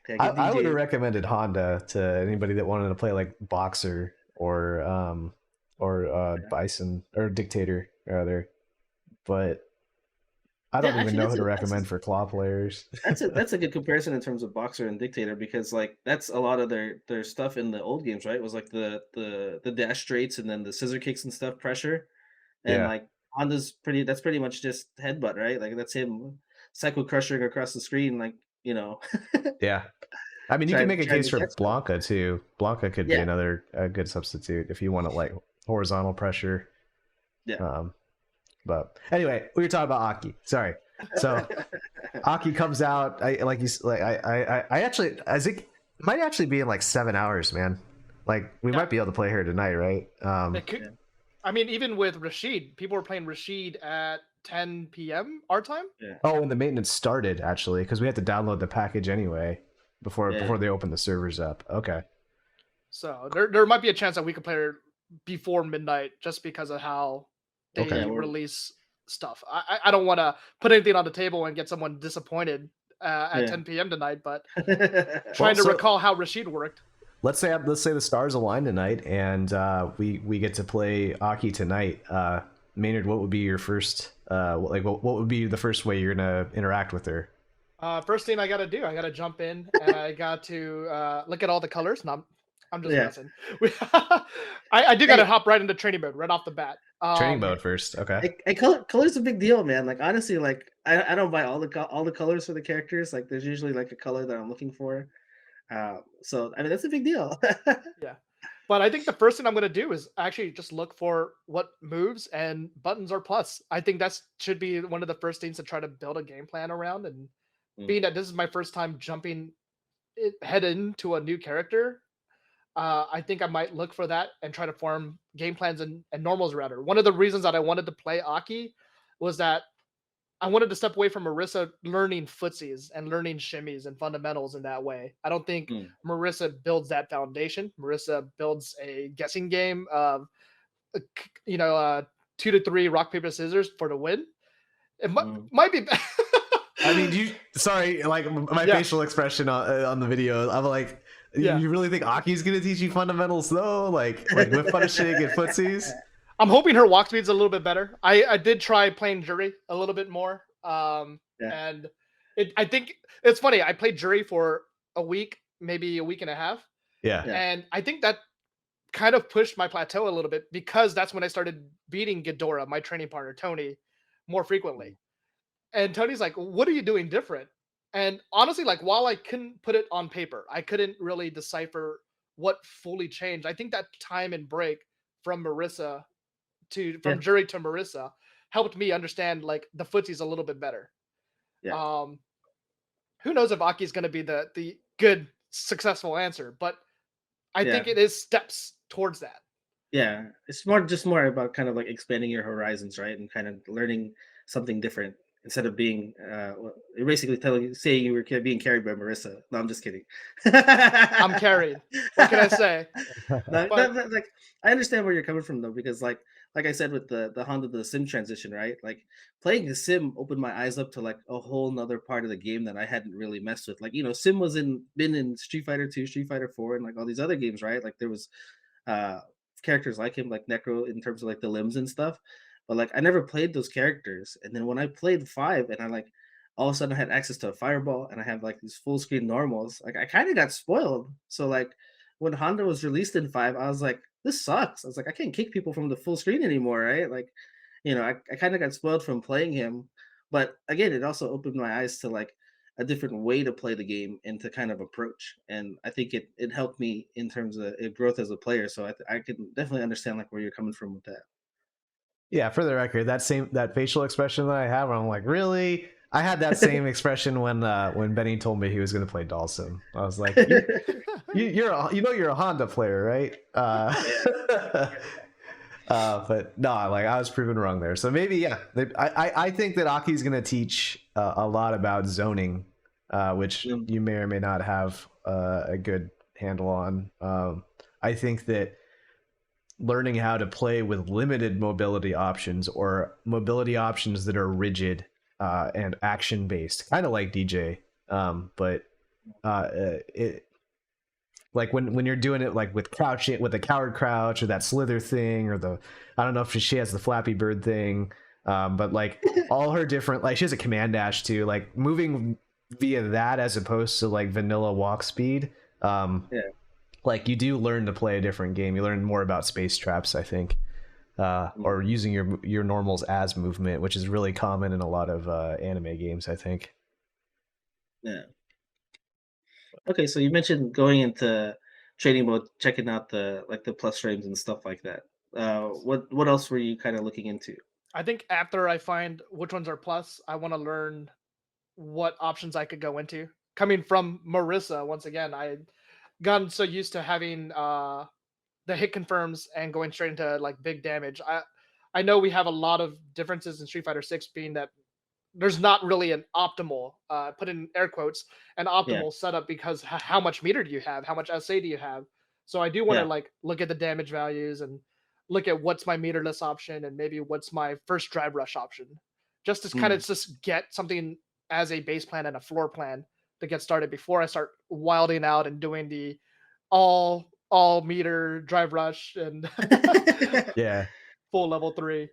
yeah. Get I would have DJ. recommended Honda to anybody that wanted to play like Boxer or Yeah. Bison or Dictator rather, but I Yeah, don't even actually, know who to recommend for claw players. that's a good comparison in terms of Boxer and Dictator because like that's a lot of their stuff in the old games, right? It was like the dash straights and then the scissor kicks and stuff, pressure, and Yeah, like Honda's that's pretty much just headbutt, right? Like that's him psycho crushing across the screen, like yeah. I mean, you can make a trying case to for catch them. Blanca too. Blanca could be Yeah, another a good substitute if you want to like horizontal pressure. yeah. Um, but anyway, we were talking about Aki. Sorry. So Aki comes out. I actually I think it might actually be in like 7 hours, man. Like we Yeah, might be able to play her tonight, right? it could. Yeah, I mean, even with Rashid, people were playing Rashid at 10 p.m. our time. yeah, Oh, and the maintenance started actually because we had to download the package anyway yeah, before they opened the servers up. Okay. So there might be a chance that we could play her before midnight just because of how Okay. yeah. they release stuff. I don't want to put anything on the table and get someone disappointed at Yeah. 10 p.m. tonight, but Well, trying to so recall how Rashid worked. let's say the stars align tonight, and we get to play Aki tonight. Maynard, what would be your first what would be the first way you're gonna interact with her? First thing I got to do, I got to jump in and I got to look at all the colors. No, I'm just Yeah. messing. I do got to Hey, hop right into training mode right off the bat. Training mode first. Okay. color's a big deal, man. Like honestly, like I don't buy all the colors for the characters. Like there's usually like a color that I'm looking for. So I mean that's a big deal. Yeah. But I think the first thing I'm going to do is actually just look for what moves and buttons are plus. I think that should be one of the first things to try to build a game plan around. And Mm, being that this is my first time jumping head into a new character, I think I might look for that and try to form game plans and normals around her. One of the reasons that I wanted to play Aki was that I wanted to step away from Marissa learning footsies and learning shimmies and fundamentals in that way. I don't think mm, Marissa builds that foundation. Marissa builds a guessing game of, you know, 2 to 3 rock paper scissors for the win. It mm. might be. I mean, sorry, like my Yeah, facial expression on the video, I'm like, yeah. you really think Aki's gonna teach you fundamentals though? Like whip punishing and footsies? I'm hoping her walk speed's a little bit better. I did try playing jury a little bit more, Yeah, and I think it's funny. I played jury for a week, maybe a week and a half, Yeah. yeah, and I think that kind of pushed my plateau a little bit because that's when I started beating Ghidorah, my training partner Tony, more mm, frequently. And Tony's like, "What are you doing different?" And honestly, like while I couldn't put it on paper, I couldn't really decipher what fully changed. I think that time and break from Marissa to yeah, from jury to Marissa helped me understand like the footsies a little bit better. yeah, Um, who knows if Aki is going to be the good successful answer, but I yeah. think it is steps towards that. Yeah, it's more just more about kind of like expanding your horizons, right? And kind of learning something different instead of being you're basically telling saying you were being carried by Marissa. No, I'm just kidding. I'm carried. What can I say? No, But like I understand where you're coming from though, because like I said with the Honda to the Sim transition, right? Like playing the Sim opened my eyes up to like a whole nother part of the game that I hadn't really messed with. Like, you know, Sim was been in Street Fighter 2, Street Fighter 4, and like all these other games, right? Like there was uh characters like him, like Necro in terms of like the limbs and stuff. But like I never played those characters. And then when I played five and I like all of a sudden I had access to a fireball and I have like these full screen normals, like I kind of got spoiled. So like when Honda was released in five, I was like, this sucks. I was like, I can't kick people from the full screen anymore, right? Like, you know, I kind of got spoiled from playing him. But again, it also opened my eyes to like a different way to play the game and to kind of approach. And I think it helped me in terms of growth as a player. So I can definitely understand like where you're coming from with that. Yeah, for the record, that facial expression that I have, I'm like, really? I had that same expression when Benny told me he was going to play Dawson. I was like, you're a Honda player, right? But no, like I was proven wrong there. So maybe yeah, I think that Aki's going to teach a lot about zoning, which Mm, you may or may not have a good handle on. I think that learning how to play with limited mobility options or mobility options that are rigid and action based, kind of like DJ. But it like when you're doing it like with crouching with the coward crouch or that slither thing or the I don't know if she has the Flappy Bird thing, but like all her different like she has a command dash too, like moving via that as opposed to like vanilla walk speed. yeah. Like you do learn to play a different game. You learn more about space traps, I think, Mm, or using your normals as movement, which is really common in a lot of anime games, I think. yeah. Okay, so you mentioned going into training mode, checking out the like the plus frames and stuff like that. What else were you kind of looking into? I think after I find which ones are plus, I want to learn what options I could go into. Coming from Marissa, once again, I had gotten so used to having the hit confirms and going straight into like big damage. I know we have a lot of differences in Street Fighter 6 being that there's not really an optimal put in air quotes an Yeah, optimal setup because how much meter do you have? How much SA do you have? So I do want to yeah. like look at the damage values and look at what's my meterless option and maybe what's my first drive rush option. Just to kind Mm, of just get something as a base plan and a floor plan to get started before I start wilding out and doing the all meter drive rush and Yeah. full level 3.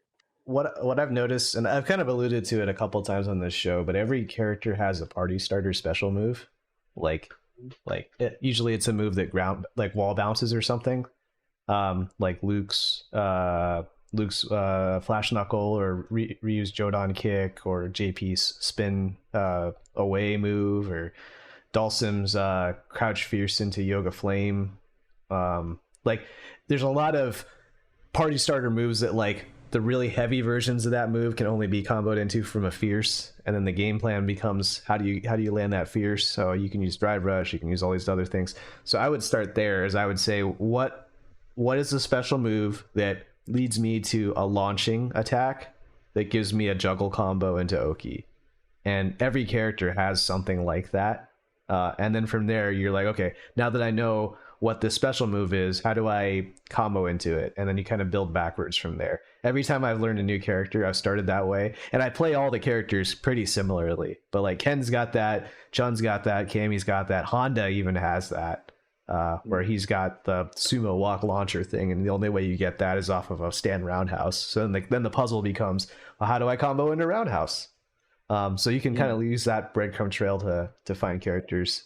what I've noticed, and I've kind of alluded to it a couple times on this show, but every character has a party starter special move. Like usually it's a move that ground like wall bounces or something. Like Luke's flash knuckle, or Ryu's Jodan kick, or JP's spin away move, or Dalsim's crouch fierce into yoga flame. Like there's a lot of party starter moves that like the really heavy versions of that move can only be comboed into from a fierce, and then the game plan becomes how do you land that fierce. So you can use drive rush, you can use all these other things. So I would start there, as I would say, what is the special move that leads me to a launching attack that gives me a juggle combo into Oki? And every character has something like that. And then from there, you're like, okay, now that I know what the special move is, how do I combo into it? And then you kind of build backwards from there. Every time I've learned a new character, I've started that way. And I play all the characters pretty similarly. But like Ken's got that, Chun's got that, Kami's got that, Honda even has that. Where he's got the sumo walk launcher thing, and the only way you get that is off of a stand roundhouse. So then the puzzle becomes, well, how do I combo into roundhouse? So you can kind of use that breadcrumb trail to find characters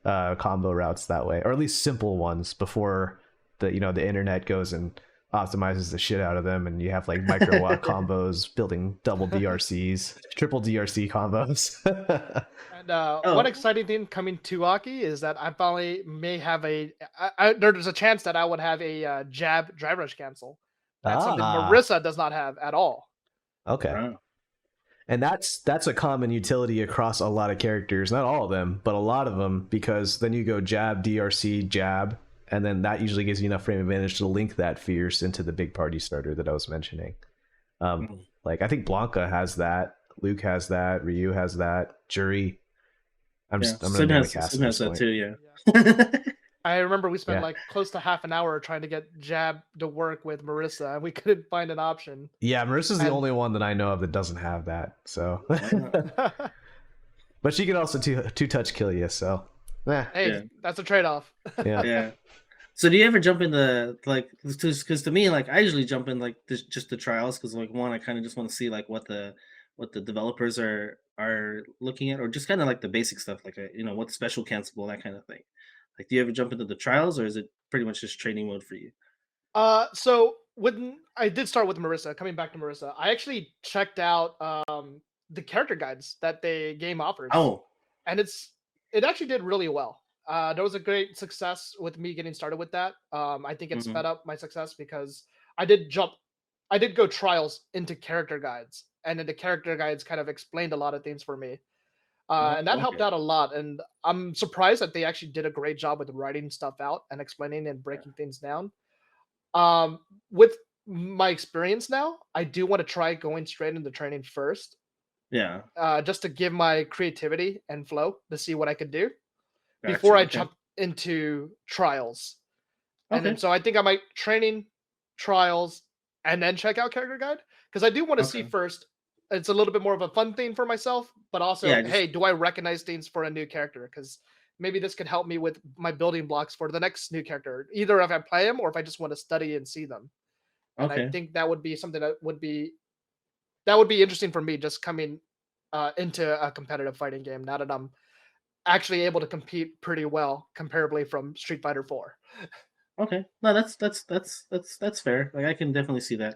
combo routes that way, or at least simple ones before the internet goes and optimizes the shit out of them, and you have like micro walk combos building double DRCs, triple DRC combos. And one exciting thing coming to Aki is that I finally may have there's a chance that I would have a jab drive rush cancel. That's something Marissa does not have at all. Okay. Wow. And that's a common utility across a lot of characters, not all of them, but a lot of them, because then you go jab, DRC, jab, and then that usually gives you enough frame advantage to link that fierce into the big party starter that I was mentioning. Like I think Blanca has that, Luke has that, Ryu has that, Jury. I'm gonna name a cast. Sim has that too, yeah. I remember we spent like close to half an hour trying to get jab to work with Marissa, and we couldn't find an option. Yeah, Marissa's the only one that I know of that doesn't have that. So, but she can also two touch kill you. So, hey, that's a trade off. Yeah. So do you ever jump into like, because to me, like I usually jump in like just the trials, because like one, I kind of just want to see like what the developers are looking at, or just kind of like the basic stuff, like what special cancelable, that kind of thing. Like, do you ever jump into the trials, or is it pretty much just training mode for you? So when I did start with Marissa, coming back to Marissa, I actually checked out the character guides that the game offers. Oh, and it actually did really well. There was a great success with me getting started with that. I think it sped up my success because I did go trials into character guides, and then the character guides kind of explained a lot of things for me. And that helped out a lot. And I'm surprised that they actually did a great job with writing stuff out and explaining and breaking things down. With my experience now, I do want to try going straight into training first. Yeah. Just to give my creativity and flow to see what I could do before I jump into trials. And then, so I think I might training, trials, and then check out character guide, because I do want to see first. It's a little bit more of a fun thing for myself, but also, hey, do I recognize things for a new character? Because maybe this could help me with my building blocks for the next new character, either if I play them or if I just want to study and see them. And I think that would be something that would be interesting for me, just coming into a competitive fighting game now that I'm actually able to compete pretty well comparably from Street Fighter 4. Okay, no, that's fair. Like I can definitely see that.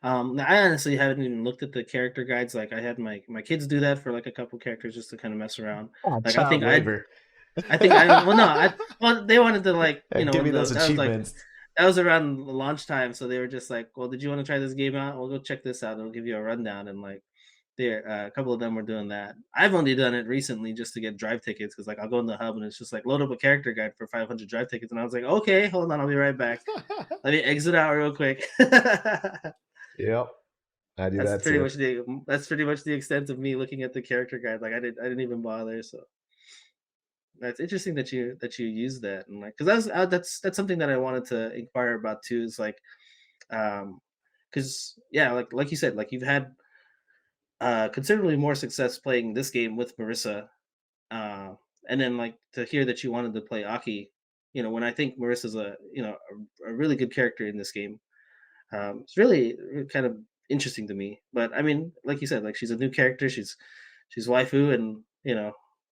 I honestly haven't even looked at the character guides. Like I had my kids do that for like a couple characters just to kind of mess around. Like I think well, they wanted to like give me those achievements. That was around the launch time, so they were just like, well, did you want to try this game out? We'll go check this out. It'll give you a rundown. And like there, a couple of them were doing that. I've only done it recently just to get drive tickets, because like I'll go in the hub and it's just like load up a character guide for 500 drive tickets, and I was like, okay, hold on, I'll be right back. Let me exit out real quick. Yep, I do that too. That's pretty much the extent of me looking at the character guide. Like I didn't even bother. So that's interesting that you use that, and like because that's something that I wanted to inquire about too. Is like, because like you said, like you've had considerably more success playing this game with Marissa, and then like to hear that you wanted to play Aki, when I think Marissa's a really good character in this game. It's really kind of interesting to me. But I mean, like you said, like she's a new character. She's waifu, and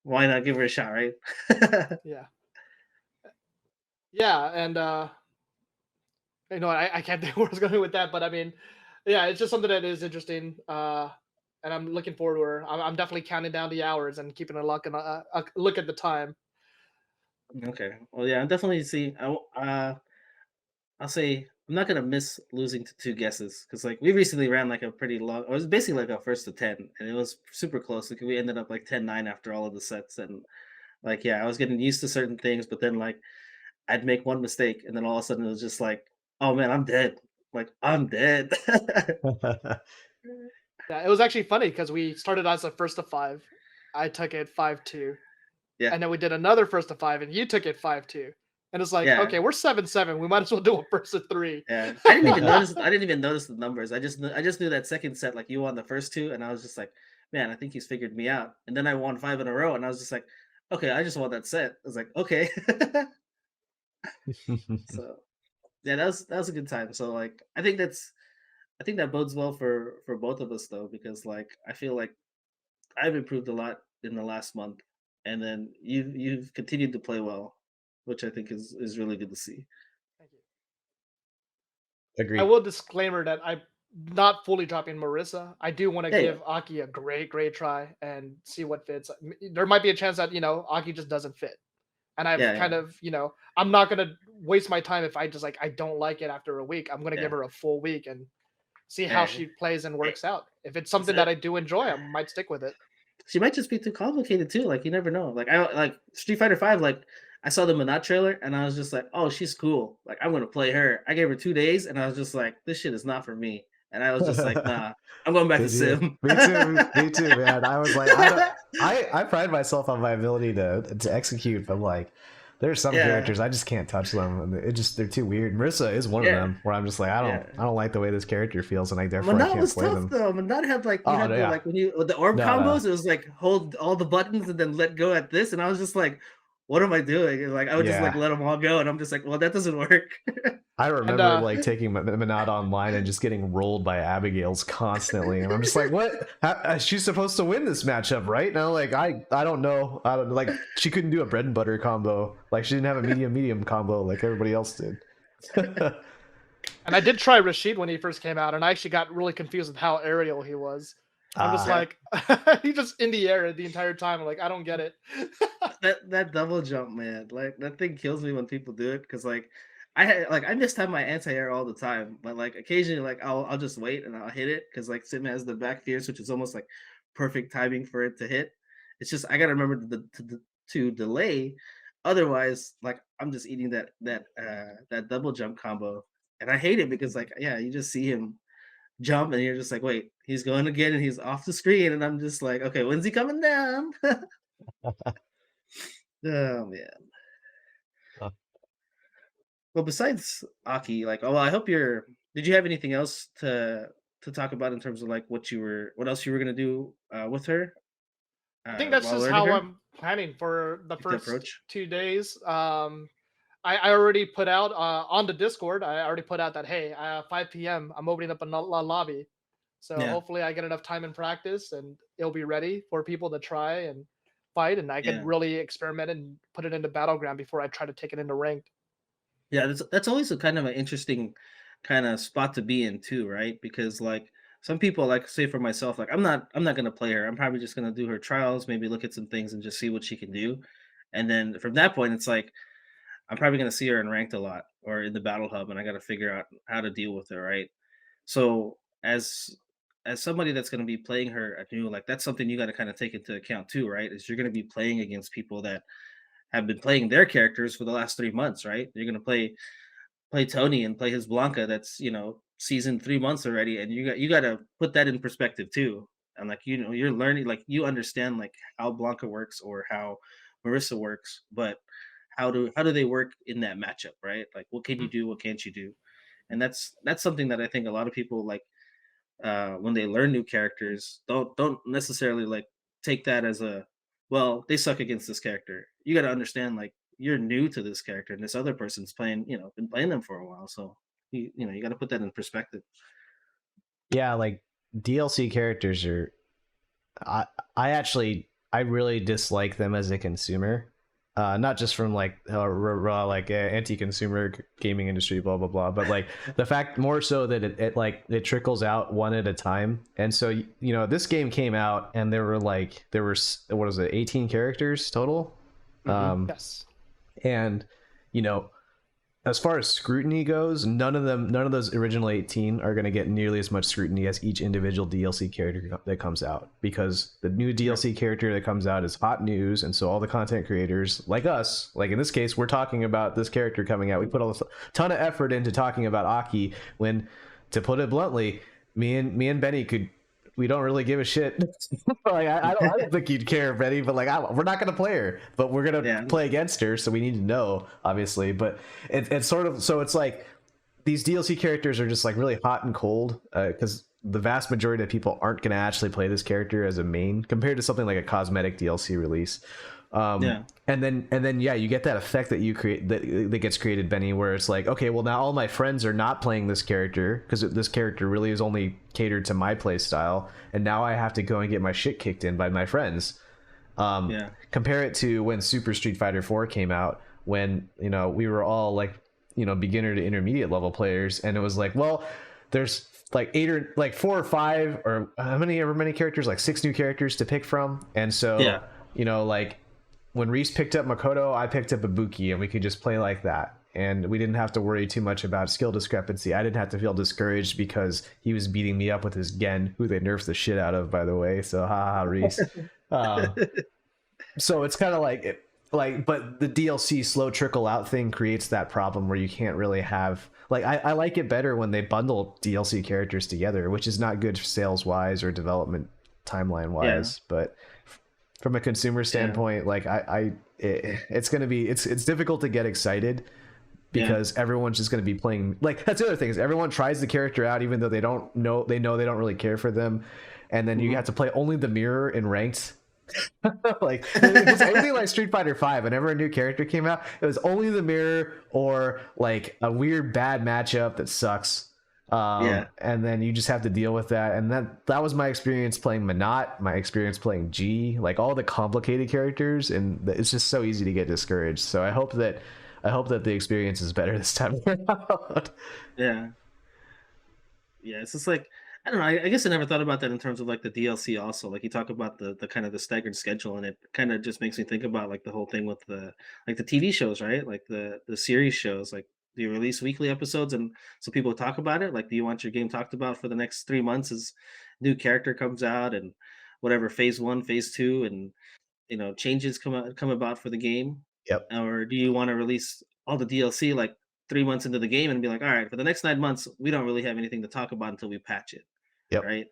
why not give her a shot, right? Yeah. Yeah, and I can't think where I was going with that, but I mean, yeah, it's just something that is interesting. And I'm looking forward to her. I'm definitely counting down the hours and keeping a look at the time. Okay. Well, yeah, I'm definitely see. I'll say I'm not gonna miss losing to two guesses because like we recently ran like a pretty long. It was basically like a first to 10, and it was super close. Like we ended up like 10-9 after all of the sets, and like yeah, I was getting used to certain things, but then like I'd make one mistake, and then all of a sudden it was just like, oh man, I'm dead. Like I'm dead. Yeah, it was actually funny because we started as a first to five. I took it 5-2, Yeah, and then we did another first to five, and you took it 5-2. And it's like, yeah, okay, we're 7-7. We might as well do a first to three. yeah. I didn't even notice. I didn't even notice the numbers. I just knew that second set like you won the first two, and I was just like, man, I think he's figured me out. And then I won five in a row, and I was just like, okay, I just won that set. I was like, okay. So yeah, that was a good time. So like I think that bodes well for both of us though, because like I feel like I've improved a lot in the last month, and then you've continued to play well, which I think is really good to see. Thank you. I Agreed. will disclaimer that I'm not fully dropping Marissa. I do want to Yeah, yeah, give Aki a great try and see what fits. There might be a chance that Aki just doesn't fit, and I've yeah, kind yeah, of I'm not gonna waste my time if I just like I don't like it after a week. I'm gonna give yeah. her a full week and see how yeah. she plays and Eh, works out. If it's something so that I do enjoy, I might stick with it. she might just be too complicated too. Like you never know. Like I like Street Fighter Five. Like I saw the Maynard trailer and I was just like, oh, she's cool. Like I'm gonna play her. I gave her 2 days and I was just like, this shit is not for me. And I was just like, nah, I'm going back to Did you? Sim. Me too. Me too, man. I was like, I don't. I pride myself on my ability to execute. But like, there's some Yeah, characters I just can't touch them. And it just they're too weird. Marissa is one of yeah, them where I'm just like, yeah. I don't like the way this character feels, and I therefore I Manat can't was play tough them. though. Manat had like you Oh had no, the yeah, like when you with the orb no, no, combos, it was like hold all the buttons and then let go at this, and I was just like, what am I doing? And like I would just like yeah. let them all go, and I'm just like, well, that doesn't work. I And remember like taking Minot online and just getting rolled by Abigail's constantly, and I'm just like, "What? She's supposed to win this matchup, right?" And I'm like, I don't know. I don't like. She couldn't do a bread and butter combo. Like she didn't have a medium combo like everybody else did. I did try Rashid when he first came out, and I actually got really confused with how aerial he was. I'm just Ah, Yeah, like, he just in the air the entire time. I'm like, I don't get it. that double jump, man, like that thing kills me when people do it because like I mistime my anti-air all the time, but like occasionally like I'll just wait and I'll hit it because like Sim has the back fierce, which is almost like perfect timing for it to hit. It's just I gotta remember to delay, otherwise like I'm just eating that double jump combo, and I hate it because like yeah, you just see him jump and you're just like wait, he's going again and he's off the screen, and I'm just like okay, when's he coming down? Oh man. Well, besides Aki, like, oh, well, I hope you're. Did you have anything else to talk about in terms of like what else you were gonna do with her I think that's while just learning how her, I'm planning for the like the first approach? 2 days. I already put out on the Discord. I already put out that hey, 5 p.m. I'm opening up a lobby, so Yeah, hopefully I get enough time in practice and it'll be ready for people to try and fight, and I could yeah, really experiment and put it into battleground before I try to take it into ranked. yeah. That's always a kind of an interesting kind of spot to be in too, right? Because like some people, like say for myself, like I'm not gonna play her. I'm probably just gonna do her trials, maybe look at some things and just see what she can do, and then from that point, it's like I'm probably gonna see her in ranked a lot or in the battle hub, and I got to figure out how to deal with her, right? So as somebody that's going to be playing her anew, like that's something you got to kind of take into account too, right? Is you're going to be playing against people that have been playing their characters for the last 3 months, right? You're going to play Tony and play his Blanca that's seasoned 3 months already, and you got to put that in perspective too. And like you're learning, like you understand like how Blanca works or how Marissa works, but how do they work in that matchup, right? Like what can you Mhm. do, what can't you do? And that's something that I think a lot of people like when they learn new characters don't necessarily like take that as a well they suck against this character. You got to understand like you're new to this character and this other person's playing been playing them for a while, so you got to put that in perspective. Yeah, like DLC characters are. I I really dislike them as a consumer. Not just from like raw like anti-consumer gaming industry, blah blah blah, but like the fact more so that it like it trickles out one at a time. And so you know, this game came out and there were what was it, 18 characters total, Yes. and you know, as far as scrutiny goes, none of those original 18 are going to get nearly as much scrutiny as each individual DLC character that comes out, because the new DLC character that comes out is hot news, and so all the content creators like us, like in this case, we're talking about this character coming out. We put a ton of effort into talking about Aki when, to put it bluntly, me and Benny could, we don't really give a shit. Like, I don't think you'd care, Betty, but like we're not gonna play her, but we're gonna play against her, so we need to know, obviously. But it's sort of, so it's like these DLC characters are just like really hot and cold, because the vast majority of people aren't gonna actually play this character as a main compared to something like a cosmetic DLC release. And then yeah, you get that effect that you create, that gets created, Benny, where it's like, okay, well now all my friends are not playing this character because this character really is only catered to my play style, and now I have to go and get my shit kicked in by my friends. Compare it to when Super Street Fighter 4 came out, when, you know, we were all like, you know, beginner to intermediate level players, and it was like, well, there's like 8 or like 4 or 5 or however many characters, like 6 new characters to pick from. And so you know, like when Reese picked up Makoto, I picked up Ibuki, and we could just play like that. And we didn't have to worry too much about skill discrepancy. I didn't have to feel discouraged because he was beating me up with his Gen, who they nerfed the shit out of, by the way. So haha, Reese. So it's kind of like, but the DLC slow trickle out thing creates that problem where you can't really have, like, I like it better when they bundle DLC characters together, which is not good sales wise or development timeline wise, but from a consumer standpoint, like it's gonna be, it's difficult to get excited because everyone's just gonna be playing, like, that's the other thing, is everyone tries the character out even though they know they don't really care for them, and then you have to play only the mirror in ranked. Like it's anything like Street Fighter 5, whenever a new character came out, it was only the mirror or like a weird bad matchup that sucks. And then you just have to deal with that. And that was my experience playing Manat, my experience playing G, like all the complicated characters, and it's just so easy to get discouraged. So I hope that the experience is better this time around. It's just like, I don't know. I guess I never thought about that in terms of like the DLC. Also, like you talk about the kind of the staggered schedule, and it kind of just makes me think about like the whole thing with the TV shows, right? Like the series shows. Like, do you release weekly episodes, and so people talk about it? Like, do you want your game talked about for the next 3 months as new character comes out and whatever phase 1, phase 2, and changes come about for the game? Yep. Or do you want to release all the DLC like 3 months into the game and be like, all right, for the next 9 months, we don't really have anything to talk about until we patch it, Yep. right?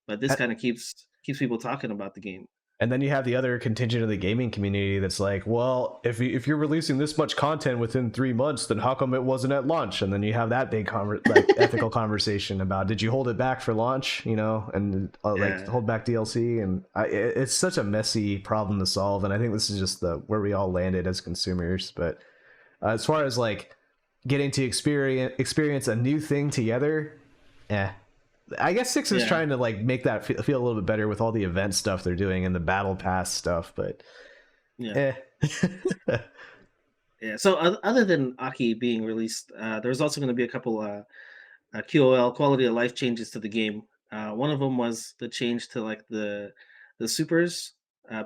But this kind of keeps people talking about the game. And then you have the other contingent of the gaming community that's like, well, if you're releasing this much content within 3 months, then how come it wasn't at launch? And then you have that big ethical conversation about, did you hold it back for launch? You know, and like hold back DLC, and it's such a messy problem to solve. And I think this is just where we all landed as consumers. But as far as like getting to experience a new thing together, I guess 6 is trying to like make that feel a little bit better with all the event stuff they're doing and the battle pass stuff, but So other than Aki being released, there's also going to be a couple QOL, quality of life, changes to the game. One of them was the change to like the supers.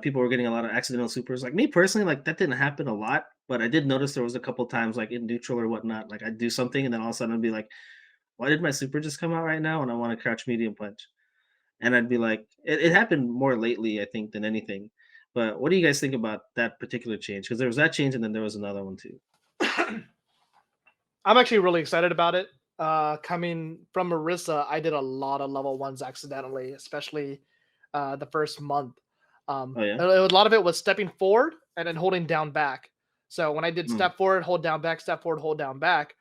People were getting a lot of accidental supers. Like me personally, like that didn't happen a lot, but I did notice there was a couple times like in neutral or whatnot, like I'd do something and then all of a sudden I'd be like, why did my super just come out right now? And I want to crouch medium punch. And I'd be like, it happened more lately, I think, than anything. But what do you guys think about that particular change? Because there was that change and then there was another one too. I'm actually really excited about it. Coming from Marissa, I did a lot of level 1s accidentally, especially the first month. A lot of it was stepping forward and then holding down back. So when I did step forward, hold down back, step forward, hold down back,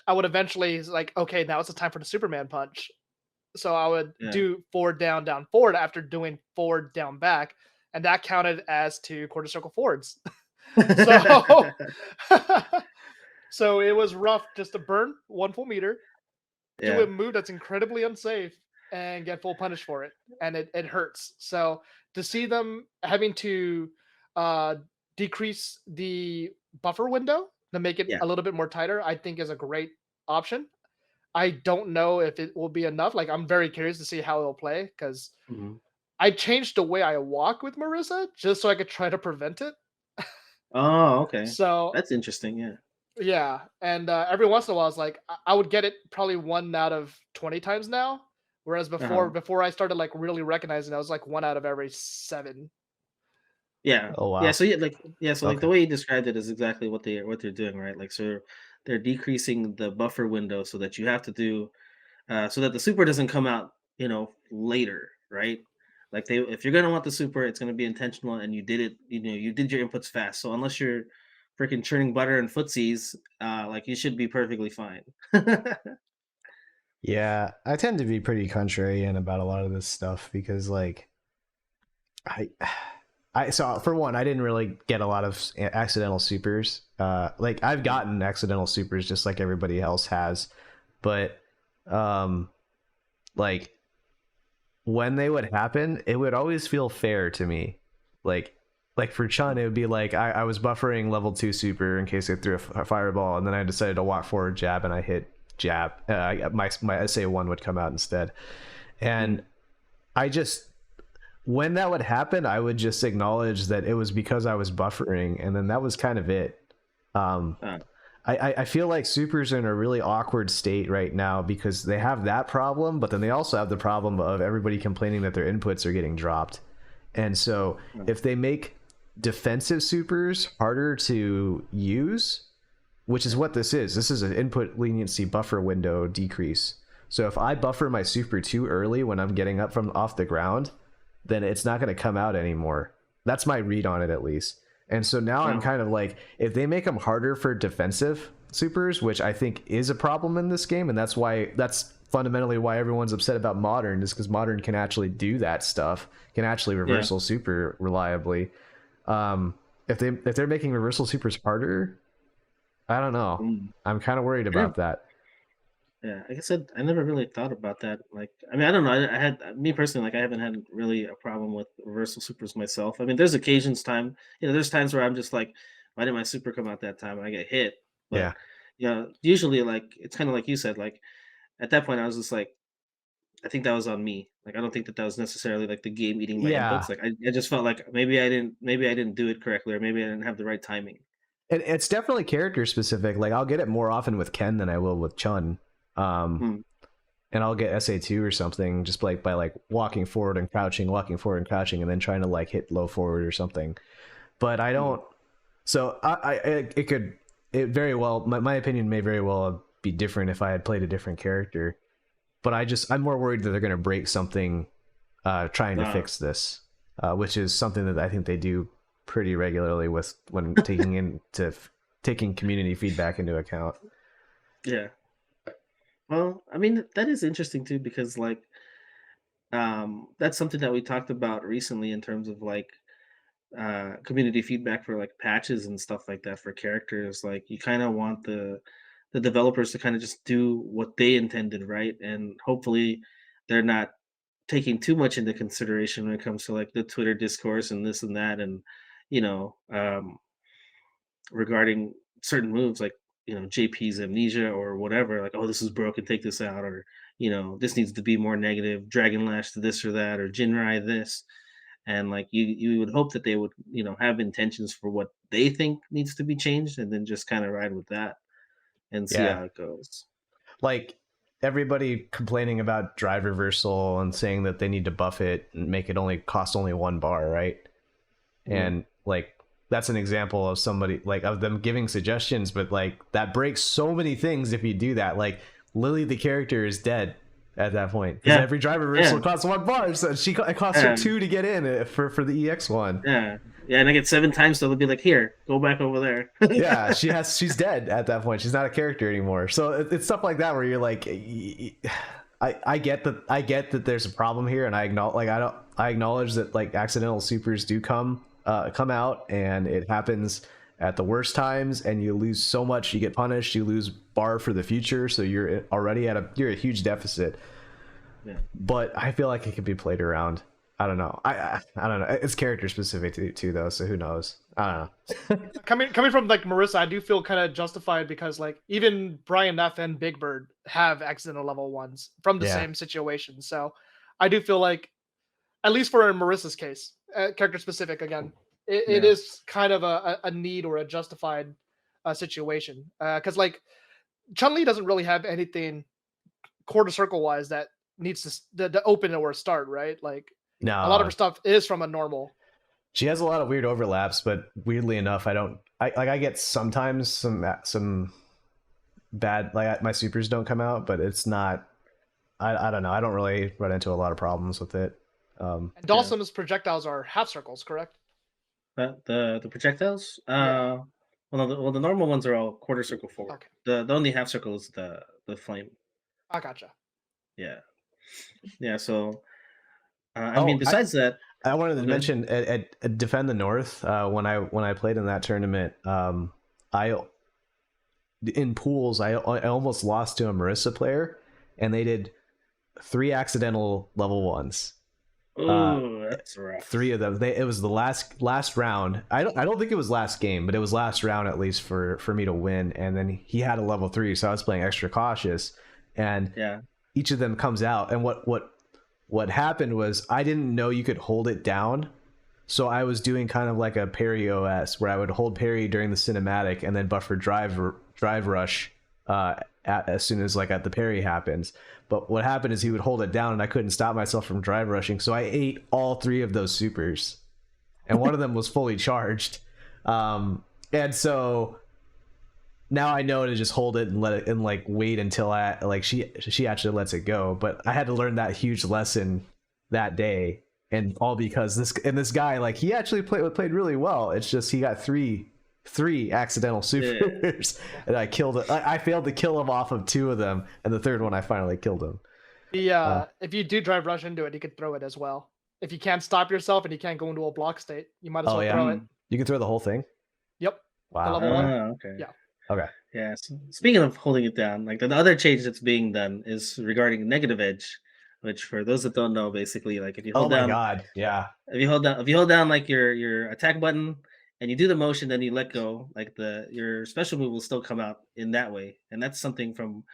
I would eventually like, okay, now it's the time for the Superman punch. So I would do forward, down, down, forward after doing forward, down, back. And that counted as 2 quarter circle forwards. So it was rough just to burn 1 full meter, do a move that's incredibly unsafe, and get full punish for it, and it hurts. So to see them having to uh, decrease the buffer window to make it Yeah. a little bit more tighter, I think is a great option. I don't know if it will be enough. Like, I'm very curious to see how it'll play because Mhm. I changed the way I walk with Marissa just so I could try to prevent it. Oh, okay. So That's interesting. Yeah. yeah, and every once in a while, it's like I would get it probably 1 out of 20 times now, whereas Uh-huh. before I started like really recognizing, I was like 1 out of every 7. Yeah. Oh Yeah, wow. so like Okay. the way you described it is exactly what they're doing, right? Like so they're decreasing the buffer window so that you have to do so that the super doesn't come out, later, right? Like they if you're gonna want the super, it's gonna be intentional and you did it, you did your inputs fast. So unless you're freaking churning butter and footsies, like you should be perfectly fine. Yeah, I tend to be pretty contrarian about a lot of this stuff because like I I so for one, I didn't really get a lot of accidental supers. Like I've gotten accidental supers just like everybody else has, but um like when they would happen, it would always feel fair to me. Like like for Chun, it would be like I was buffering level 2 super in case they threw a fireball, and then I decided to walk forward jab, and I hit jab. My SA1 would come out instead, and Mm. I just when that would happen, I would just acknowledge that it was because I was buffering, and then that was kind of it. Um, Uh, I feel like supers are in a really awkward state right now because they have that problem, but then they also have the problem of everybody complaining that their inputs are getting dropped. And so uh, if they make defensive supers harder to use, which is what this is an input leniency buffer window decrease. So if I buffer my super too early when I'm getting up from off the ground, then it's not going to come out anymore. That's my read on it, at least. And so now I'm well, kind of like, if they make them harder for defensive supers, which I think is a problem in this game, and that's fundamentally why everyone's upset about modern, is because modern can actually do that stuff, can actually yeah. reversal super reliably. Um, if they're making reversal supers harder, I don't know. Mm. I'm kind of worried about that. Yeah, like I said, I never really thought about that. Like, I mean, I don't know. I had me personally, like, I haven't had really a problem with reversal supers myself. I mean, there's times where I'm just like, why didn't my super come out that time? And I get hit. But, Yeah. usually, like, it's kind of like you said, like, at that point, I was just like, I think that was on me. Like, I don't think that was necessarily like the game eating my Yeah. inputs. Like, I just felt like maybe I didn't do it correctly, or maybe I didn't have the right timing. It's definitely character specific. Like I'll get it more often with Ken than I will with Chun. Um, Hmm. and I'll get SA2 or something just like by like walking forward and crouching, and then trying to like hit low forward or something. But I Hmm. don't. So it could it very well my opinion may very well be different if I had played a different character. But I'm more worried that they're going to break something trying to Uh, fix this, which is something that I think they do pretty regularly with when taking community feedback into account. yeah. Well, I mean, that is interesting too because like that's something that we talked about recently in terms of like community feedback for like patches and stuff like that for characters. Like you kind of want the developers to kind of just do what they intended, right? And hopefully they're not taking too much into consideration when it comes to like the Twitter discourse and this and that and you know regarding certain moves like JP's amnesia or whatever, like, oh, this is broken, take this out, or this needs to be more negative, Dragon Lash to this or that, or Jinrai this. And like you would hope that they would, have intentions for what they think needs to be changed and then just kind of ride with that and see Yeah, how it goes. like everybody complaining about drive reversal and saying that they need to buff it and make it only cost only 1 bar, right? Mhm. And like that's an example of somebody like of them giving suggestions, but like that breaks so many things if you do that. Like Lily the character is dead at that point because Yeah. every drive Yeah. reversal costs 1 bar, so it costs her Yeah. 2 to get in for the EX one. Yeah. Yeah. And I get 7 times, so they'll be like, here, go back over there. Yeah, she's dead at that point. She's not a character anymore. So it's stuff like that where you're like, I get that there's a problem here, and I acknowledge that like accidental supers do come out, and it happens at the worst times, and you lose so much, you get punished, you lose bar for the future, so you're a huge deficit. but I feel like it could be played around. I don't know. I don't know. It's character specific too though, so who knows? I don't know. Coming from like Marissa, I do feel kind of justified because like even Brian F and Big Bird have accidental level 1s from the same situation. So I do feel like, at least for Marissa's case, character specific again, it is kind of a need or a justified situation. Because like Chun-Li doesn't really have anything quarter circle wise that needs to open or start, right? Like No, a lot of her stuff is from a normal. She has a lot of weird overlaps, but weirdly enough, I get sometimes some bad, like my supers don't come out, but it's not. I don't know. I don't really run into a lot of problems with it. And Dawson's projectiles are half circles, correct? The projectiles? Well, the normal ones are all quarter circle forward. Okay. The only half circle is the flame. I gotcha. Yeah. So, I mean, besides that, I wanted to mention at Defend the North when I played in that tournament. In pools, I almost lost to a Marissa player, and they did 3 accidental level 1s. Oh, that's rough. 3 of them. It was the last round. I don't think it was last game, but it was last round at least for me to win. And then he had a level 3, so I was playing extra cautious. And each of them comes out. And what happened was I didn't know you could hold it down, so I was doing kind of like a parry OS where I would hold parry during the cinematic and then buffer drive rush as soon as like the parry happens. But what happened is he would hold it down and I couldn't stop myself from drive rushing, so I ate all 3 of those supers, and one of them was fully charged. And so now I know to just hold it and let it and like wait until she actually lets it go. But I had to learn that huge lesson that day, and all because this guy, like, he actually played really well. It's just he got three accidental supers, and I killed it. I failed to kill him off of 2 of them, and the third one I finally killed him. If you do drive rush into it, you could throw it as well. If you can't stop yourself and you can't go into a block state, you might as well throw it. You can throw the whole thing. Yep. Wow. Level 1. Okay. Yeah. Okay. Yeah. So speaking of holding it down, like the other change that's being done is regarding negative edge, which for those that don't know, basically, like if you hold down, if you hold down like your attack button and you do the motion, then you let go, like your special move will still come out in that way, and that's something from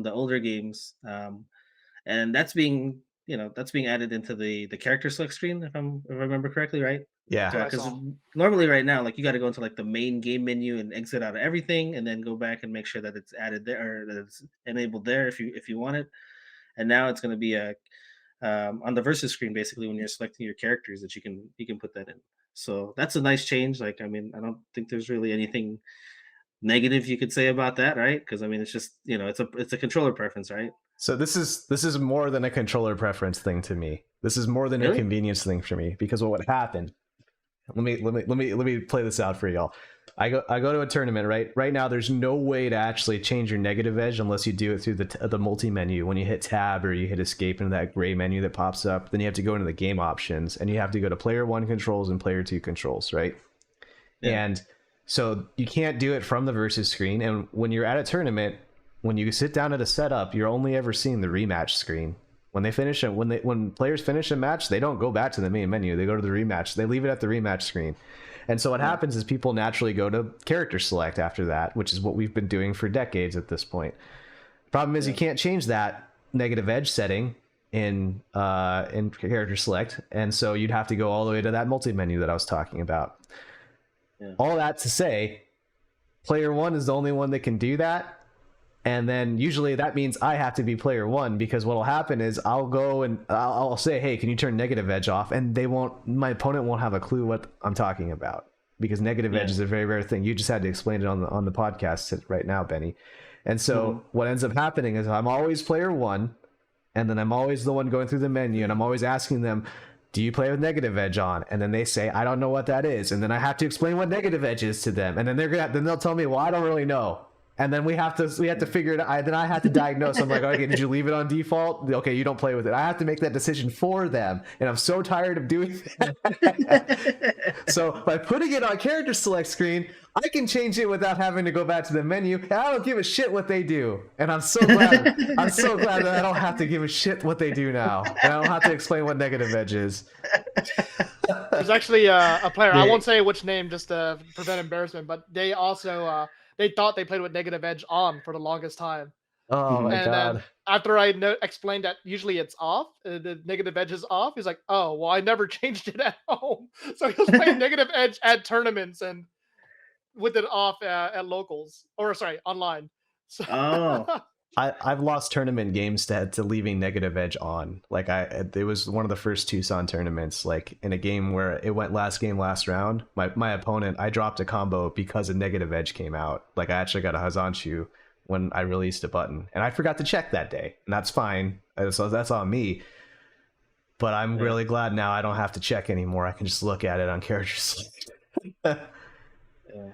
the older games, and that's being added into the character select screen, if I remember correctly, right? Yeah. Because normally right now, like, you got to go into like the main game menu and exit out of everything, and then go back and make sure that it's added there or that it's enabled there if you want it. And now it's going to be on the versus screen, basically, when you're selecting your characters, that you can put that in. So that's a nice change. Like, I mean, I don't think there's really anything negative you could say about that, right? Because I mean, it's just, it's a controller preference, right? So this is more than a controller preference thing to me. This is more than a convenience thing for me, because what would happen? Let me play this out for y'all. I go to a tournament, right? Right now, there's no way to actually change your negative edge unless you do it through the multi menu. When you hit tab or you hit escape into that gray menu that pops up, then you have to go into the game options, and you have to go to player 1 controls and player 2 controls, right? Yeah. And so you can't do it from the versus screen. And when you're at a tournament, when you sit down at a setup, you're only ever seeing the rematch screen. When they finish it, when players finish a match, they don't go back to the main menu. They go to the rematch. They leave it at the rematch screen. And so what happens is people naturally go to character select after that, which is what we've been doing for decades at this point. Problem is you can't change that negative edge setting in character select, and so you'd have to go all the way to that multi menu that I was talking about. Yeah. All that to say, player 1 is the only one that can do that. And then usually that means I have to be player 1, because what'll happen is I'll go and I'll say, hey, can you turn negative edge off? And my opponent won't have a clue what I'm talking about, because negative edge is a very rare thing. You just had to explain it on the podcast right now, Benny. And so what ends up happening is I'm always player 1, and then I'm always the one going through the menu, and I'm always asking them, do you play with negative edge on? And then they say, I don't know what that is. And then I have to explain what negative edge is to them. And then they'll tell me, well, I don't really know. And then we have to figure it out. Then I have to diagnose. I'm like, okay, did you leave it on default? Okay, you don't play with it. I have to make that decision for them, and I'm so tired of doing that. So by putting it on character select screen, I can change it without having to go back to the menu. And I don't give a shit what they do. And I'm so glad. I'm so glad that I don't have to give a shit what they do now, and I don't have to explain what negative edge is. There's actually a player. I won't say which name just to prevent embarrassment, but they also they thought they played with negative edge on for the longest time. Oh my And god. then after I explained that usually it's off, the negative edge is off, he's like, "Oh, well, I never changed it at home." So he was playing negative edge at tournaments and with it off at locals, or sorry, online. So Oh. I've lost tournament games to leaving negative edge on. Like it was one of the first Tucson tournaments, like in a game where it went last game, last round. My opponent, I dropped a combo because a negative edge came out. Like I actually got a Hazanshu when I released a button, and I forgot to check that day, and that's fine. So that's on me. But I'm really glad now I don't have to check anymore. I can just look at it on character select. Yeah.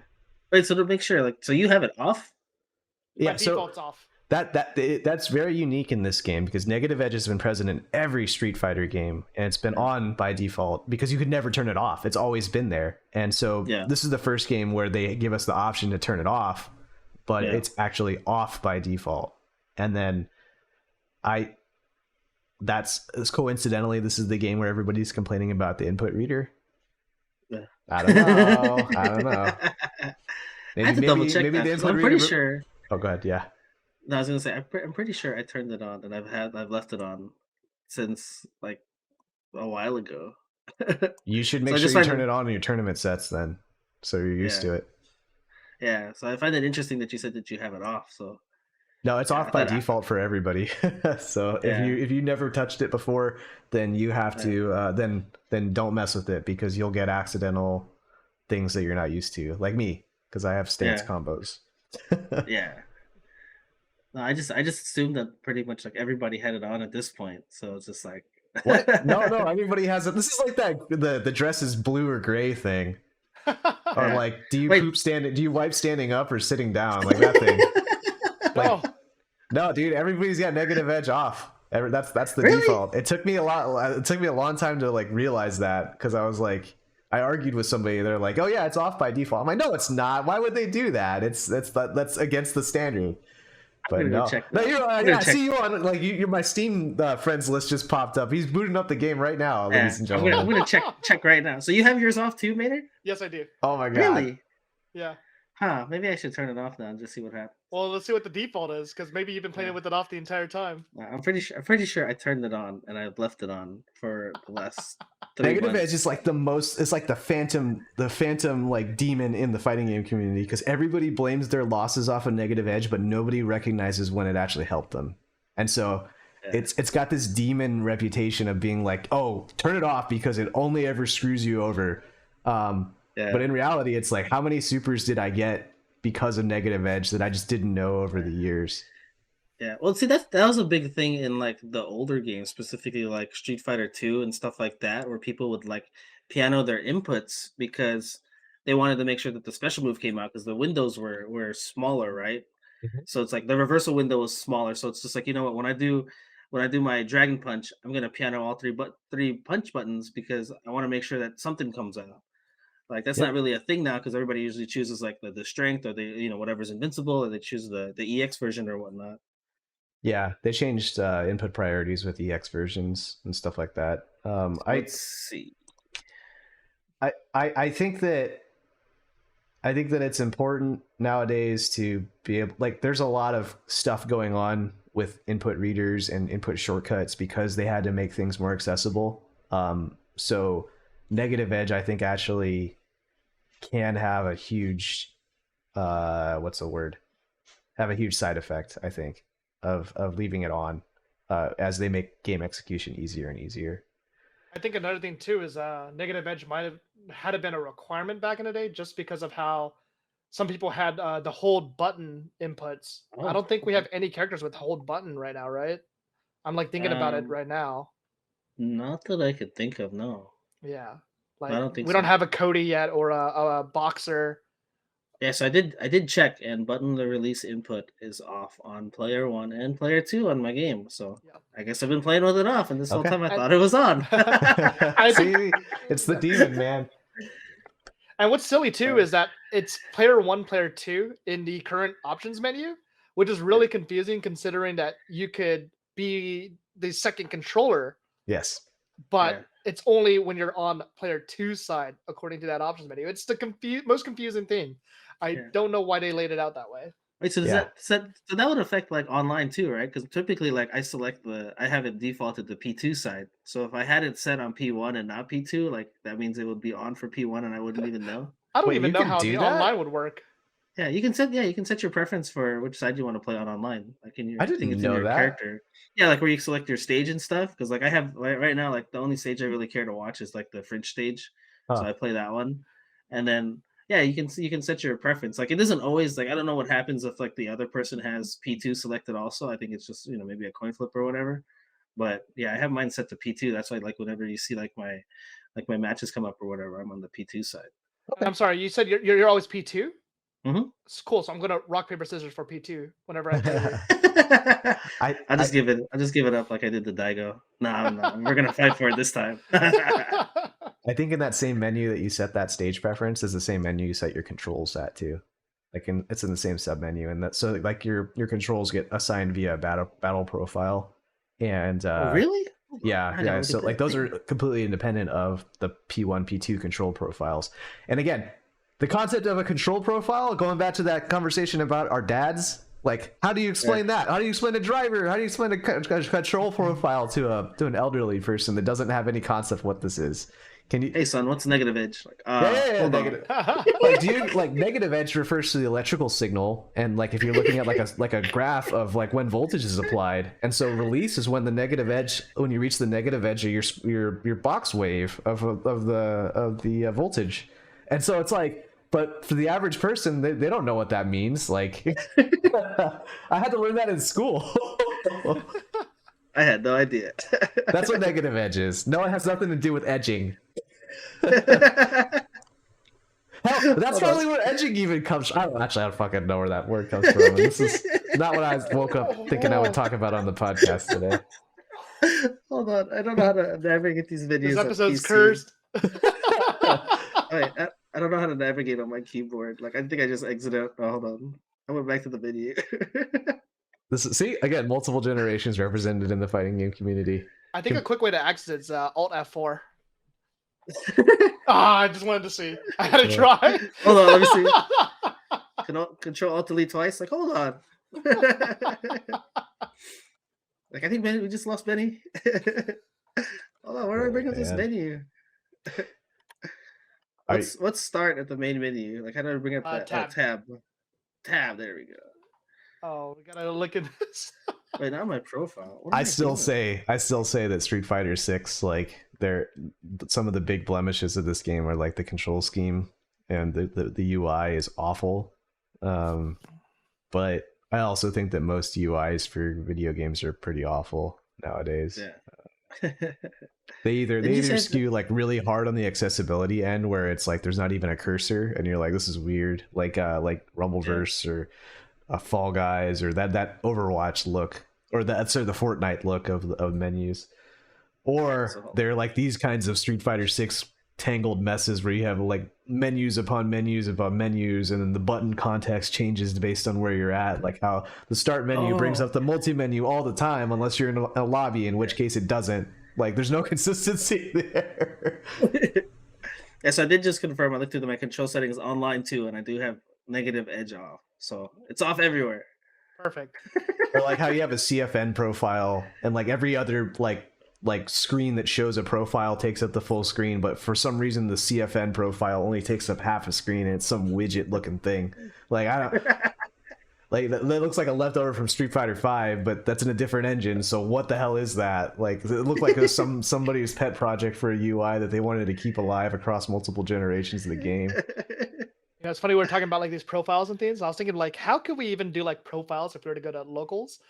Wait, so to make sure, like, so you have it off? by Yeah, so default's off. that's very unique in this game because negative edge has been present in every Street Fighter game, and it's been on by default because you could never turn it off. It's always been there, and so this is the first game where they give us the option to turn it off, but it's actually off by default. And then that's coincidentally, this is the game where everybody's complaining about the input reader. Yeah. I don't know. I don't know. I have to double check maybe that, the 'cause input I'm pretty reader... sure. Oh, go ahead. Yeah. No, I was gonna say I'm pretty sure I turned it on, and I've left it on since like a while ago. You should So make I sure just you find turn it on in your tournament sets then, so you're used to it. Yeah, so I find it interesting that you said that you have it off. So No, it's off by default for everybody. So if you never touched it before, then you have to then don't mess with it because you'll get accidental things that you're not used to, like me, because I have stance combos. Yeah. No, I just assumed that pretty much like everybody had it on at this point. So it's just like What? No, everybody has it. This is like that the dress is blue or gray thing. Or like, do you wipe standing up or sitting down? Like that thing. Like, no, dude, everybody's got negative edge off. That's the default. It took me a long time to like realize that, because I was like, I argued with somebody. They're like, "Oh yeah, it's off by default." I'm like, "No, it's not. Why would they do that? That's against the standard." But no, I see you on like you're my Steam friends list just popped up. He's booting up the game right now, ladies and gentlemen. I'm gonna check right now. So you have yours off too, Maynard? Yes, I do. Oh my god! Really? Yeah. Huh? Maybe I should turn it off now and just see what happens. Well, let's see what the default is, because maybe you've been playing with it off the entire time. I'm pretty sure I turned it on and I've left it on for the last 3 Negative months. edge is like it's like the phantom like demon in the fighting game community, because everybody blames their losses off of negative edge, but nobody recognizes when it actually helped them. And so it's got this demon reputation of being like, oh, turn it off because it only ever screws you over. But in reality, it's like, how many supers did I get because of negative edge that I just didn't know over the years? Yeah, well, see, that was a big thing in like the older games, specifically like Street Fighter 2 and stuff like that, where people would like piano their inputs because they wanted to make sure that the special move came out, because the windows were smaller, right? So it's like the reversal window was smaller. So it's just like, you know what, when I do my Dragon Punch, I'm gonna piano all three punch buttons because I want to make sure that something comes out. Like that's not really a thing now, because everybody usually chooses like the strength, or whatever's invincible, or they choose the EX version or whatnot. Yeah, they changed input priorities with EX versions and stuff like that. Let's see. I think that it's important nowadays to be able, like, there's a lot of stuff going on with input readers and input shortcuts because they had to make things more accessible. So negative edge, I think, actually can have a huge have a huge side effect, I think, of leaving it on as they make game execution easier and easier. I think another thing too is negative edge might have had been a requirement back in the day, just because of how some people had the hold button inputs. I don't think we have any characters with hold button right now, right? I'm like thinking about it right now. Not that I could think of, no. Yeah, I don't like think we so. don't have a Cody yet, or a boxer, Yeah, so I did check, and button the release input is off on player 1 and player 2 on my game. So Yeah. I guess I've been playing with it off, and this whole Okay. time I And thought it was on. I think, See, it's the demon, man. and what's silly too is that it's player 1, player 2 in the current options menu, which is really confusing considering that you could be the second controller, Yes. but Yeah. it's only when you're on player 2's side according to that options menu. It's the most confusing thing. I Yeah. don't know why they laid it out that way. Wait, so does Yeah. so that would affect like online too, right? Because typically, like I have it defaulted to P2 side. So if I had it set on P1 and not P2, like that means it would be on for P1 and I wouldn't even know. I don't Wait, even you know can how do the that? online would work. Yeah, you can set your preference for which side you want to play on online. Like in your, I I think didn't it's in know your that. character. Yeah, like where you select your stage and stuff. Because like I have right now, like the only stage I really care to watch is like the French stage, so Huh. I play that one. And then yeah, you can set your preference. Like it isn't always like I don't know what happens if like the other person has P2 selected also. I think it's just maybe a coin flip or whatever. But yeah, I have mine set to P2. That's why like whenever you see like my matches come up or whatever, I'm on the P2 side. I'm sorry, you said you're always P2? Hmm. It's cool. So I'm gonna rock paper scissors for P2 whenever I play you. I I'll just give it up like I did the Daigo. No, I'm not. We're gonna fight for it this time. I think in that same menu that you set that stage preference is the same menu you set your controls at too. Like it's in the same sub menu, and that so like your controls get assigned via battle profile, and Oh, really? yeah, I gotta yeah. look So at like that. those are completely independent of the P1, P2 control profiles. And again, the concept of a control profile, going back to that conversation about our dads, like how do you explain that? How do you explain a driver? How do you explain a control profile to an elderly person that doesn't have any concept what this is? Can you? Hey son, what's negative edge? Like, Yeah, hold on. negative. Like, do you like negative edge refers to the electrical signal, and like if you're looking at like a graph of like when voltage is applied, and so release is when the negative edge, when you reach the negative edge of your box wave of the voltage, and so it's like, but for the average person, they don't know what that means. Like, I had to learn that in school. I had no idea. That's what negative edge is. No, it has nothing to do with edging. Hell, that's probably where edging even comes from. I don't fucking know where that word comes from. And this is not what I woke up thinking I would talk about on the podcast today. Hold on, I don't know how to navigate these videos. This episode's PC. cursed. Wait, I don't know how to navigate on my keyboard. Like I think I just exited. Oh, hold on. I went back to the menu. This is, see, again, multiple generations represented in the fighting game community. I think a quick way to exit is Alt F4. I just wanted to see. I had to try. Hold on, let me see. Control Alt Delete twice. Like, hold on. Like, I think we just lost Benny. Hold on, where do I bring up this menu? Let's start at the main menu. Like, how do I bring up that tab? Tab. There we go. Oh, we gotta look at this. Wait, not my profile. I still say that Street Fighter 6, like, they're some of the big blemishes of this game are like the control scheme and the UI is awful. But I also think that most UIs for video games are pretty awful nowadays. Yeah. They either skew like really hard on the accessibility end where it's like there's not even a cursor and you're like, this is weird, like Rumbleverse or Fall Guys or that Overwatch look, or the Fortnite look of menus, or they're like these kinds of Street Fighter 6 tangled messes where you have like menus upon menus upon menus, and then the button context changes based on where you're at, like how the start menu brings up the multi-menu all the time unless you're in a lobby, in which case it doesn't. Like there's no consistency there. Yes, I did just confirm. I looked through my control settings online too, and I do have negative edge off, so it's off everywhere. Perfect. Or like how you have a CFN profile and like every other like screen that shows a profile takes up the full screen, but for some reason the CFN profile only takes up half a screen and it's some widget looking thing. Like I don't like that looks like a leftover from Street Fighter 5, but that's in a different engine, so what the hell is that? Like it looked like it was somebody's pet project for a UI that they wanted to keep alive across multiple generations of the game. You know, it's funny we were talking about like these profiles and things. I was thinking like, how could we even do like profiles if we were to go to locals?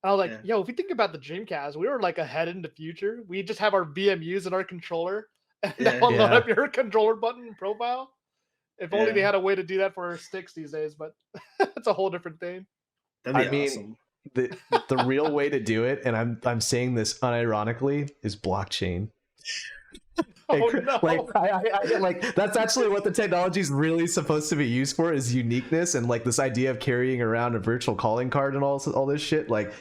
And I was like, yo, if we think about the Dreamcast, we were like ahead in the future. We just have our BMUs and our controller, and download up your controller button profile. If only they Yeah. had a way to do that for sticks these days, but it's a whole different thing. That'd I be mean, awesome. the real way to do it, and I'm saying this unironically, is blockchain. Oh no! Like that's actually what the technology is really supposed to be used for, is uniqueness, and like this idea of carrying around a virtual calling card and all this shit. Like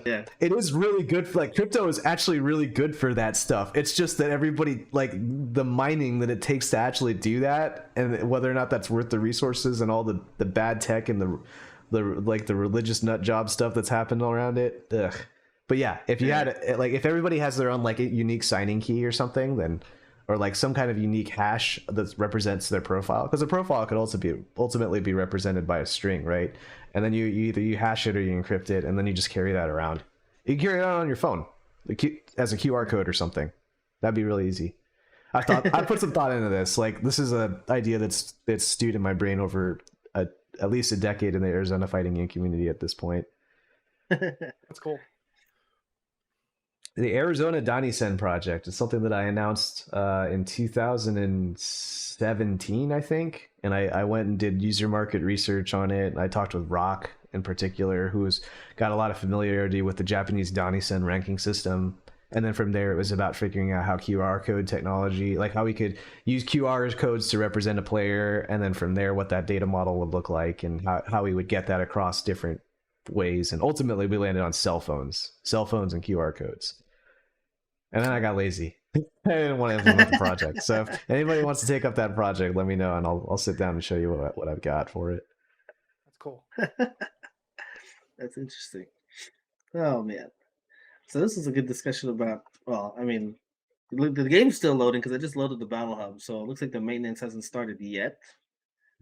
Yeah. it is really good for, like, crypto is actually really good for that stuff. It's just that everybody, like, the mining that it takes to actually do that, and whether or not that's worth the resources and all the bad tech and the like the religious nut job stuff that's happened around it. Ugh. But yeah, if you had, like, if everybody has their own, like, a unique signing key or something, then, or like some kind of unique hash that represents their profile, because a profile could also be ultimately be represented by a string, right? And then you either you hash it or you encrypt it, and then you just carry that around. You can carry it on your phone as a QR code or something. That'd be really easy. I put some thought into this. Like, this is an idea that's stewed in my brain over at least a decade in the Arizona fighting game community at this point. That's cool. The Arizona Danisen project is something that I announced in 2017, I think. And I went and did user market research on it. I talked with Rock in particular, who's got a lot of familiarity with the Japanese Danisen ranking system. And then from there, it was about figuring out how QR code technology, like how we could use QR codes to represent a player. And then from there, what that data model would look like and how we would get that across different ways. And ultimately, we landed on cell phones and QR codes. And then I got lazy. I didn't want to implement the project. So if anybody wants to take up that project, let me know, and I'll sit down and show you what I've got for it. That's cool. That's interesting. Oh man. So this is a good discussion about. Well, I mean, the game's still loading because I just loaded the battle hub, so it looks like the maintenance hasn't started yet.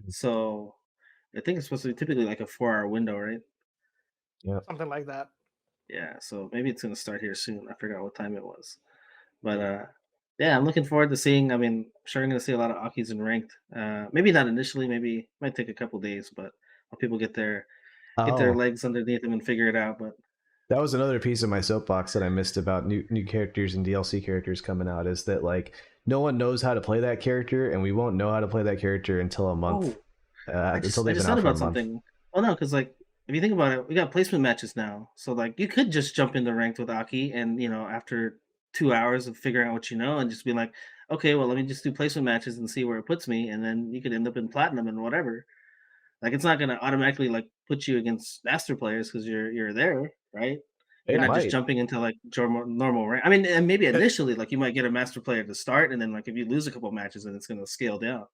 So I think it's supposed to be typically like a 4-hour window, right? Yeah. Something like that. Yeah. So maybe it's gonna start here soon. I forgot what time it was. But yeah, I'm looking forward to seeing. I mean, I'm sure I'm going to see a lot of Akis in ranked. Maybe not initially. Maybe might take a couple days, but while people get their Oh, legs underneath them and figure it out. But that was another piece of my soapbox that I missed about new characters and DLC characters coming out, is that, like, no one knows how to play that character, and we won't know how to play that character until a month. Until I they've just been thought out for a about month. something. Oh no, because like if you think about it, we got placement matches now. So like you could just jump into ranked with Aki, and after 2 hours of figuring out what you know, and just be like, okay, well let me just do placement matches and see where it puts me, and then you could end up in platinum and whatever. Like it's not gonna automatically like put you against master players because you're there, right? You're It not just might. jumping into like normal rank. I mean, and maybe initially like you might get a master player to start, and then like if you lose a couple matches, then it's gonna scale down.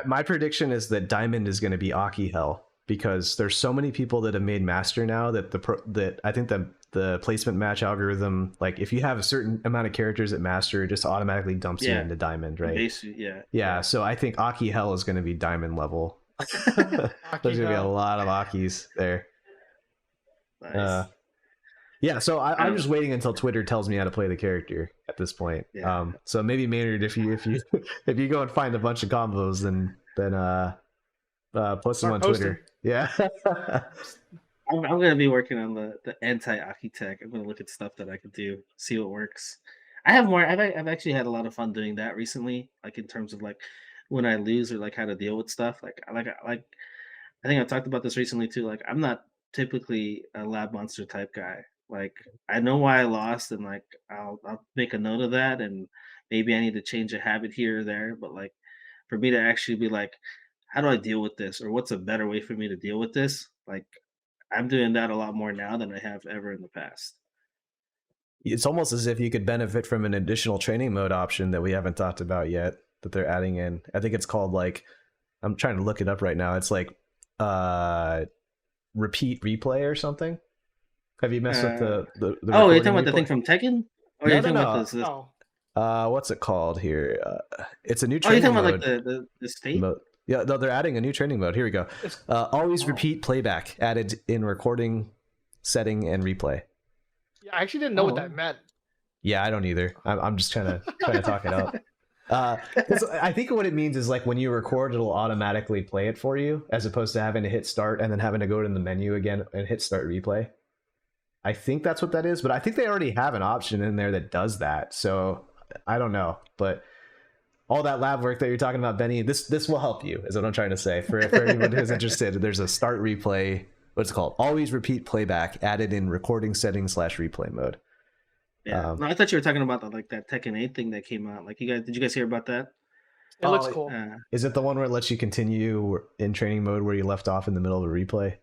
My prediction is that Diamond is going to be Aki hell, because there's so many people that have made master now that that I think that the placement match algorithm, like if you have a certain amount of characters at master, it just automatically dumps you Yeah, into Diamond, right? yeah. Yeah, so I think Aki hell is going to be Diamond level. There's going to be a lot of Akis there. Nice. Yeah, so I'm just waiting until Twitter tells me how to play the character at this point. Yeah. So maybe Maynard, if you if you go and find a bunch of combos, then post them on Twitter. Yeah. I'm gonna be working on the anti-Aki tech. I'm gonna look at stuff that I could do, see what works. I have more. I've actually had a lot of fun doing that recently, like in terms of like when I lose or like how to deal with stuff. I think I've talked about this recently too. Like I'm not typically a lab monster type guy. Like I know why I lost, and like I'll make a note of that, and maybe I need to change a habit here or there. But like for me to actually be like, how do I deal with this, or what's a better way for me to deal with this? Like I'm doing that a lot more now than I have ever in the past. It's almost as if you could benefit from an additional training mode option that we haven't talked about yet that they're adding in. I think it's called, like, I'm trying to look it up right now. It's like repeat replay or something. Have you messed with the Oh, you're recording talking about the replay? thing from Tekken? Or No, you're no, talking about no. this? What's it called here? It's a new Oh, you're training talking about mode. like the state? Mode. Yeah, no, they're adding a new training mode. Here we go. Always repeat playback added in recording, setting, and replay. Yeah, I actually didn't know what that meant. Yeah, I don't either. I'm just trying to talk it out. I think what it means is, like, when you record, it'll automatically play it for you, as opposed to having to hit start and then having to go to the menu again and hit start replay. I think that's what that is, but I think they already have an option in there that does that. So I don't know, but all that lab work that you're talking about, Benny, this will help you, is what I'm trying to say. For anyone who's interested, there's a start replay, what's it called? Always repeat playback added in recording settings / replay mode. Yeah. No, I thought you were talking about that Tekken 8 thing that came out. Like, did you guys hear about that? It looks cool. Is it the one where it lets you continue in training mode where you left off in the middle of a replay?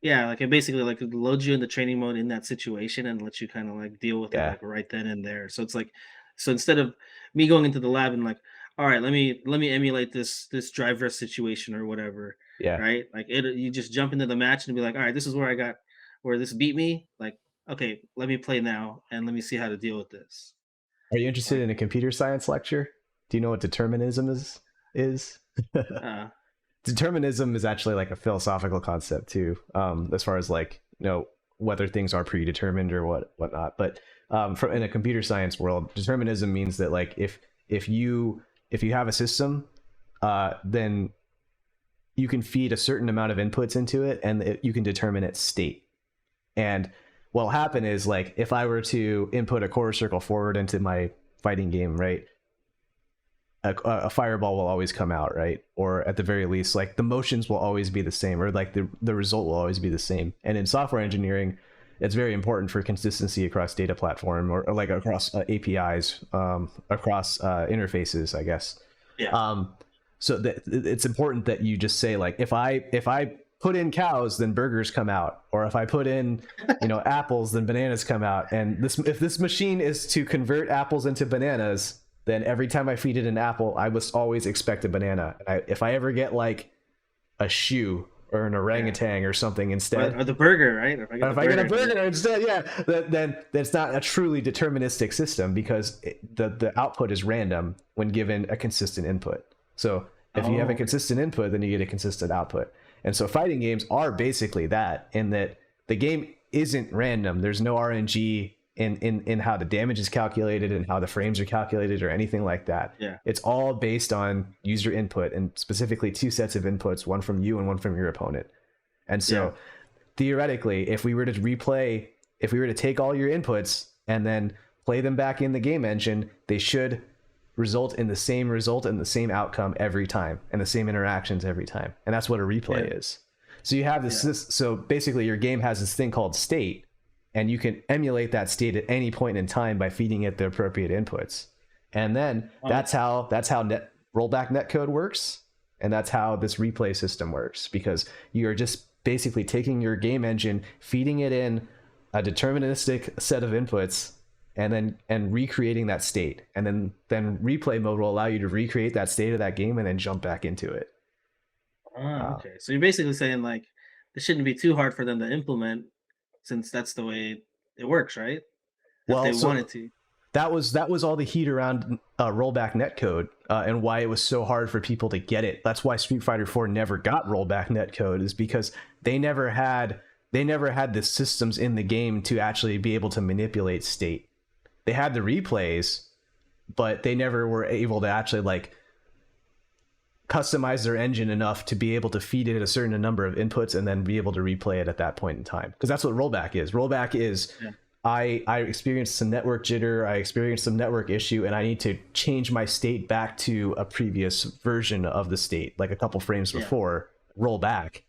Yeah, like it basically like loads you in the training mode in that situation and lets you kind of like deal with it like right then and there. So it's like, so instead of me going into the lab and like, all right, let me emulate this driver situation or whatever. Yeah. Right. Like you just jump into the match and be like, all right, this is where this beat me. Like, okay, let me play now and let me see how to deal with this. Are you interested in a computer science lecture? Do you know what determinism is? Determinism is actually like a philosophical concept too, as far as like, whether things are predetermined or whatnot. But in a computer science world, determinism means that like if you have a system, then you can feed a certain amount of inputs into it, and you can determine its state. And what'll happen is, like, if I were to input a quarter circle forward into my fighting game, right, a fireball will always come out, right? Or at the very least, like, the motions will always be the same, or like the result will always be the same. And in software engineering, it's very important for consistency across data platform, or like across APIs, across interfaces, I guess. Yeah. So it's important that you just say, like, if I put in cows, then burgers come out, or if I put in apples, then bananas come out. And if this machine is to convert apples into bananas, then every time I feed it an apple, I must always expect a banana. If I ever get like a shoe or an orangutan or something instead, or the burger, right? If I get a burger instead, then it's not a truly deterministic system, because the output is random when given a consistent input. So if you have a consistent input, then you get a consistent output. And so fighting games are basically that, in that the game isn't random. There's no RNG in how the damage is calculated and how the frames are calculated or anything like that. Yeah. It's all based on user input, and specifically two sets of inputs, one from you and one from your opponent. And so theoretically, if we were to take all your inputs and then play them back in the game engine, they should result in the same result and the same outcome every time, and the same interactions every time. And that's what a replay is. So you have this, so basically your game has this thing called state, and you can emulate that state at any point in time by feeding it the appropriate inputs. And then that's how rollback netcode works, and that's how this replay system works, because you're just basically taking your game engine, feeding it in a deterministic set of inputs, and recreating that state. And then replay mode will allow you to recreate that state of that game and then jump back into it. Okay. So you're basically saying, like, it shouldn't be too hard for them to implement, since that's the way it works, right? If they wanted to. That was all the heat around rollback netcode, and why it was so hard for people to get it. That's why Street Fighter 4 never got rollback netcode, is because they never had the systems in the game to actually be able to manipulate state. They had the replays, but they never were able to actually like customize their engine enough to be able to feed it a certain number of inputs and then be able to replay it at that point in time. Because that's what rollback is. Rollback is I experienced some network jitter, I experienced some network issue, and I need to change my state back to a previous version of the state, like a couple frames before, roll back,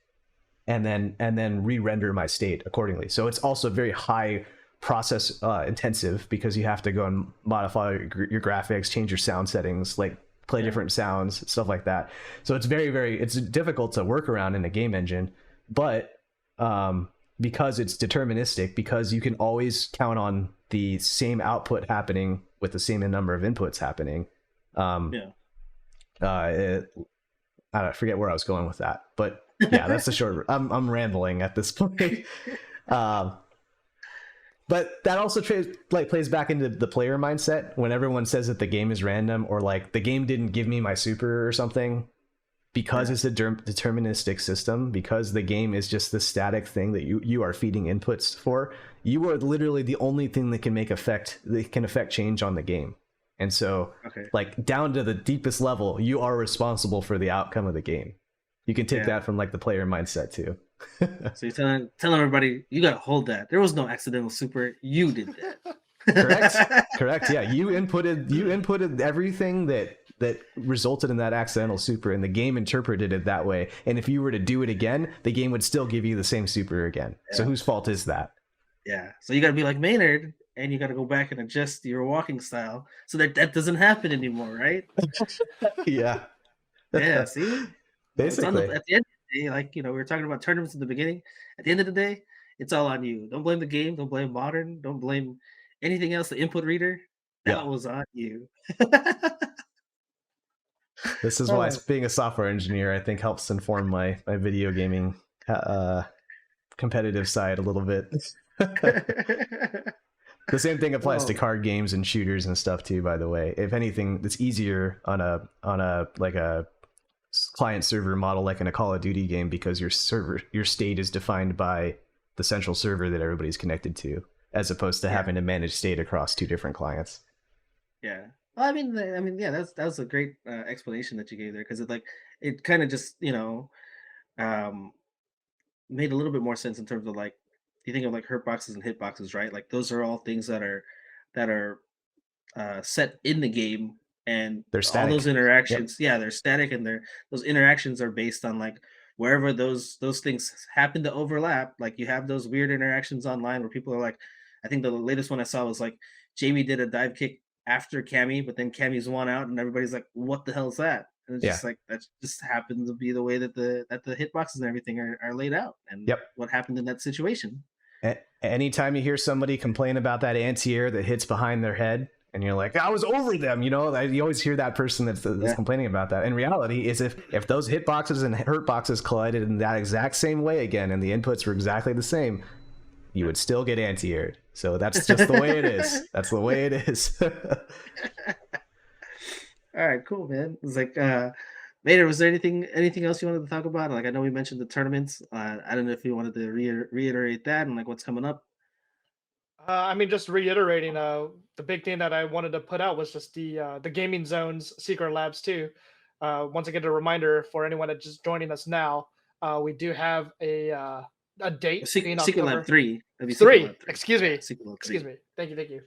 and then re-render my state accordingly. So it's also very high process intensive, because you have to go and modify your graphics, change your sound settings, like play different sounds, stuff like that. So it's it's difficult to work around in a game engine, but because it's deterministic, because you can always count on the same output happening with the same number of inputs happening. I forget where I was going with that, but yeah, that's the short. I'm rambling at this point. But that also plays back into the player mindset when everyone says that the game is random, or like the game didn't give me my super or something, because it's a deterministic system, because the game is just the static thing that you are feeding inputs for. You are literally the only thing that can affect change on the game. And so like down to the deepest level, you are responsible for the outcome of the game. You can take that from like the player mindset too. So you're telling everybody, you gotta hold that. There was no accidental super. You did that. Correct. Yeah. You inputted everything that that resulted in that accidental super, and the game interpreted it that way. And if you were to do it again, the game would still give you the same super again. Yeah. So whose fault is that? Yeah. So you got to be like Maynard, and you got to go back and adjust your walking style so that doesn't happen anymore, right? Yeah. Yeah. See, Basically. at the end of the day, like we were talking about tournaments in the beginning. At the end of the day, it's all on you. Don't blame the game. Don't blame Modern. Don't blame anything else. The input reader, that was on you. This is why being a software engineer, I think, helps inform my video gaming competitive side a little bit. The same thing applies to card games and shooters and stuff too, by the way. If anything, it's easier on a like a client server model like in a Call of Duty game, because your state is defined by the central server that everybody's connected to, as opposed to having to manage state across 2 different clients. Yeah. Well, I mean, yeah, that was a great explanation that you gave there, because it kind of just made a little bit more sense in terms of like, you think of like hurt boxes and hit boxes, right? Like those are all things that are set in the game, and they're static. All those interactions, they're static, and those interactions are based on like wherever those things happen to overlap. Like you have those weird interactions online where people are like, I think the latest one I saw was like Jamie did a dive kick after Cammy, but then Cammy's won out, and everybody's like, "What the hell is that?" And it's just like that just happens to be the way that the hitboxes and everything are laid out, and what happened in that situation. Anytime you hear somebody complain about that anti-air that hits behind their head, and you're like, I was over them, you always hear that person that's complaining about that. In reality, is if those hitboxes and hurt boxes collided in that exact same way again, and the inputs were exactly the same, you would still get anti-aired. So that's just the way it is. That's the way it is. All right, cool, man. It's like, Maynard, was there anything else you wanted to talk about? Like, I know we mentioned the tournaments. I don't know if you wanted to reiterate that and like what's coming up. I mean, just reiterating, the big thing that I wanted to put out was just the Gaming Zone's Secret Labs too. Once again, a reminder for anyone that's just joining us now, we do have a date. Secret Lab 3. Three. Excuse me. Excuse me. Thank you.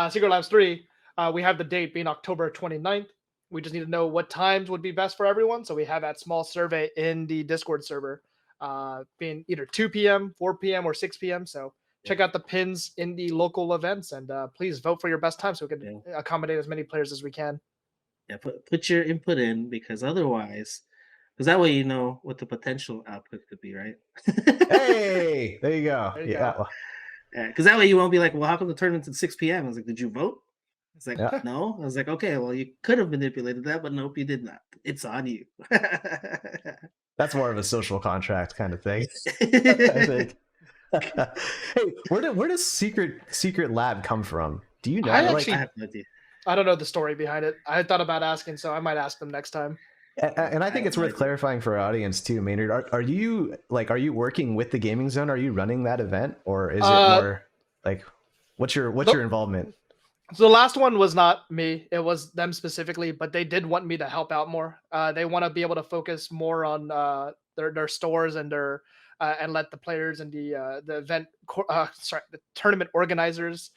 Secret Labs 3. We have the date being October 29th. We just need to know what times would be best for everyone. So we have that small survey in the Discord server, being either 2 p.m., 4 p.m., or 6 p.m. So check out the pins in the local events, and please vote for your best time so we can accommodate as many players as we can. Yeah, put your input in, because otherwise, that way you know what the potential output could be, right? Hey, there you go. Yeah, because that way you won't be like, well, how come the tournament's at 6 p.m.? I was like, did you vote? It's like, no. I was like, okay, well, you could have manipulated that, but nope, you did not. It's on you. That's more of a social contract kind of thing, I think. Hey, where does secret lab come from? Do you know? I have no idea. I don't know the story behind it. I thought about asking, so I might ask them next time. And I think it's worth clarifying for our audience too, Maynard. Are you working with the Gaming Zone? Are you running that event, or is it more like what's your involvement? So the last one was not me; it was them specifically. But they did want me to help out more. They want to be able to focus more on their stores and their and let the players and the event the tournament organizers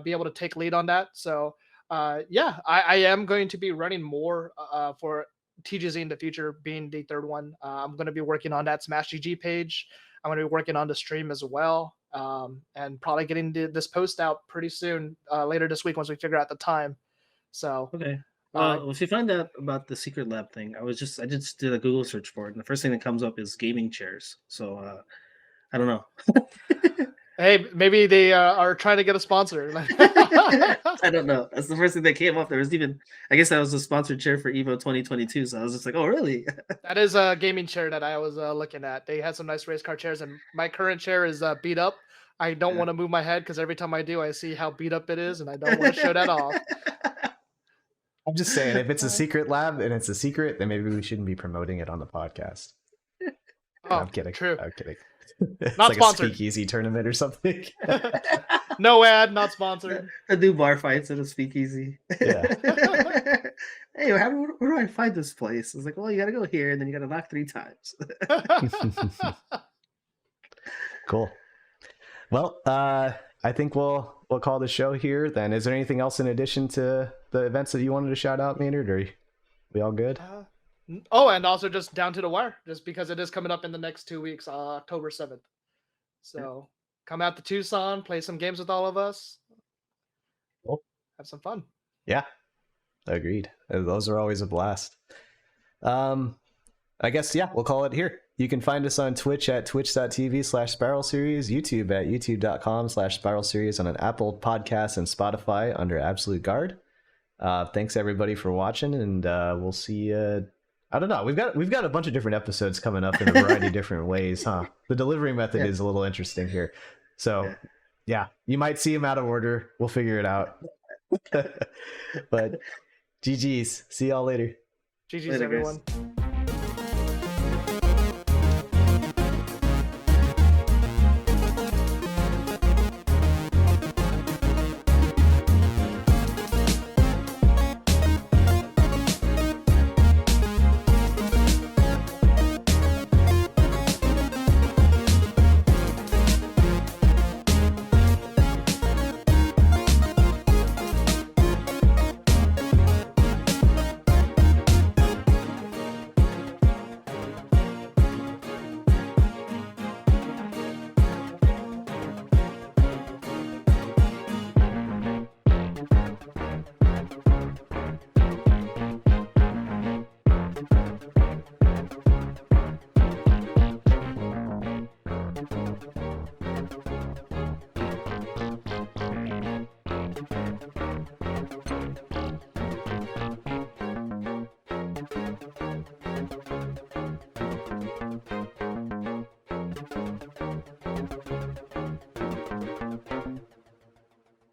be able to take lead on that. So I am going to be running more for TGZ in the future, being the third one. I'm going to be working on that Smash GG page. I'm going to be working on the stream as well, and probably getting this post out pretty soon, later this week once we figure out the time. So okay. If you find out about the Secret Lab thing, I just did a Google search for it, and the first thing that comes up is gaming chairs. So I don't know. Hey, maybe they are trying to get a sponsor. I don't know. That's the first thing that came up. There was I guess that was a sponsored chair for Evo 2022. So I was just like, oh, really? That is a gaming chair that I was looking at. They had some nice race car chairs, and my current chair is beat up. I don't want to move my head because every time I do, I see how beat up it is, and I don't want to show that off. I'm just saying, if it's a secret lab and it's a secret, then maybe we shouldn't be promoting it on the podcast. Oh, I'm kidding. True. I'm kidding. It's not like sponsored. A speakeasy tournament or something. No ad, not sponsored. I do bar fights at a speakeasy. Yeah. Hey, where do I find this place? It's like, well, you got to go here, and then you got to knock 3 times. Cool. Well, I think we'll call the show here then. Is there anything else in addition to the events that you wanted to shout out, Maynard? Or We all good? Oh, and also just down to the wire, just because it is coming up in the next 2 weeks, October 7th. So come out to Tucson, play some games with all of us. Cool. Have some fun. Yeah, agreed. Those are always a blast. I guess, yeah, we'll call it here. You can find us on Twitch at twitch.tv/Spiral Series, YouTube at youtube.com/Spiral Series, on an Apple Podcast and Spotify under Absolute Guard. Thanks everybody for watching, and we'll see. I don't know. We've got a bunch of different episodes coming up in a variety of different ways, huh? The delivery method is a little interesting here. So, yeah, you might see them out of order. We'll figure it out. But GG's. See y'all later. GG's, everyone. Guys.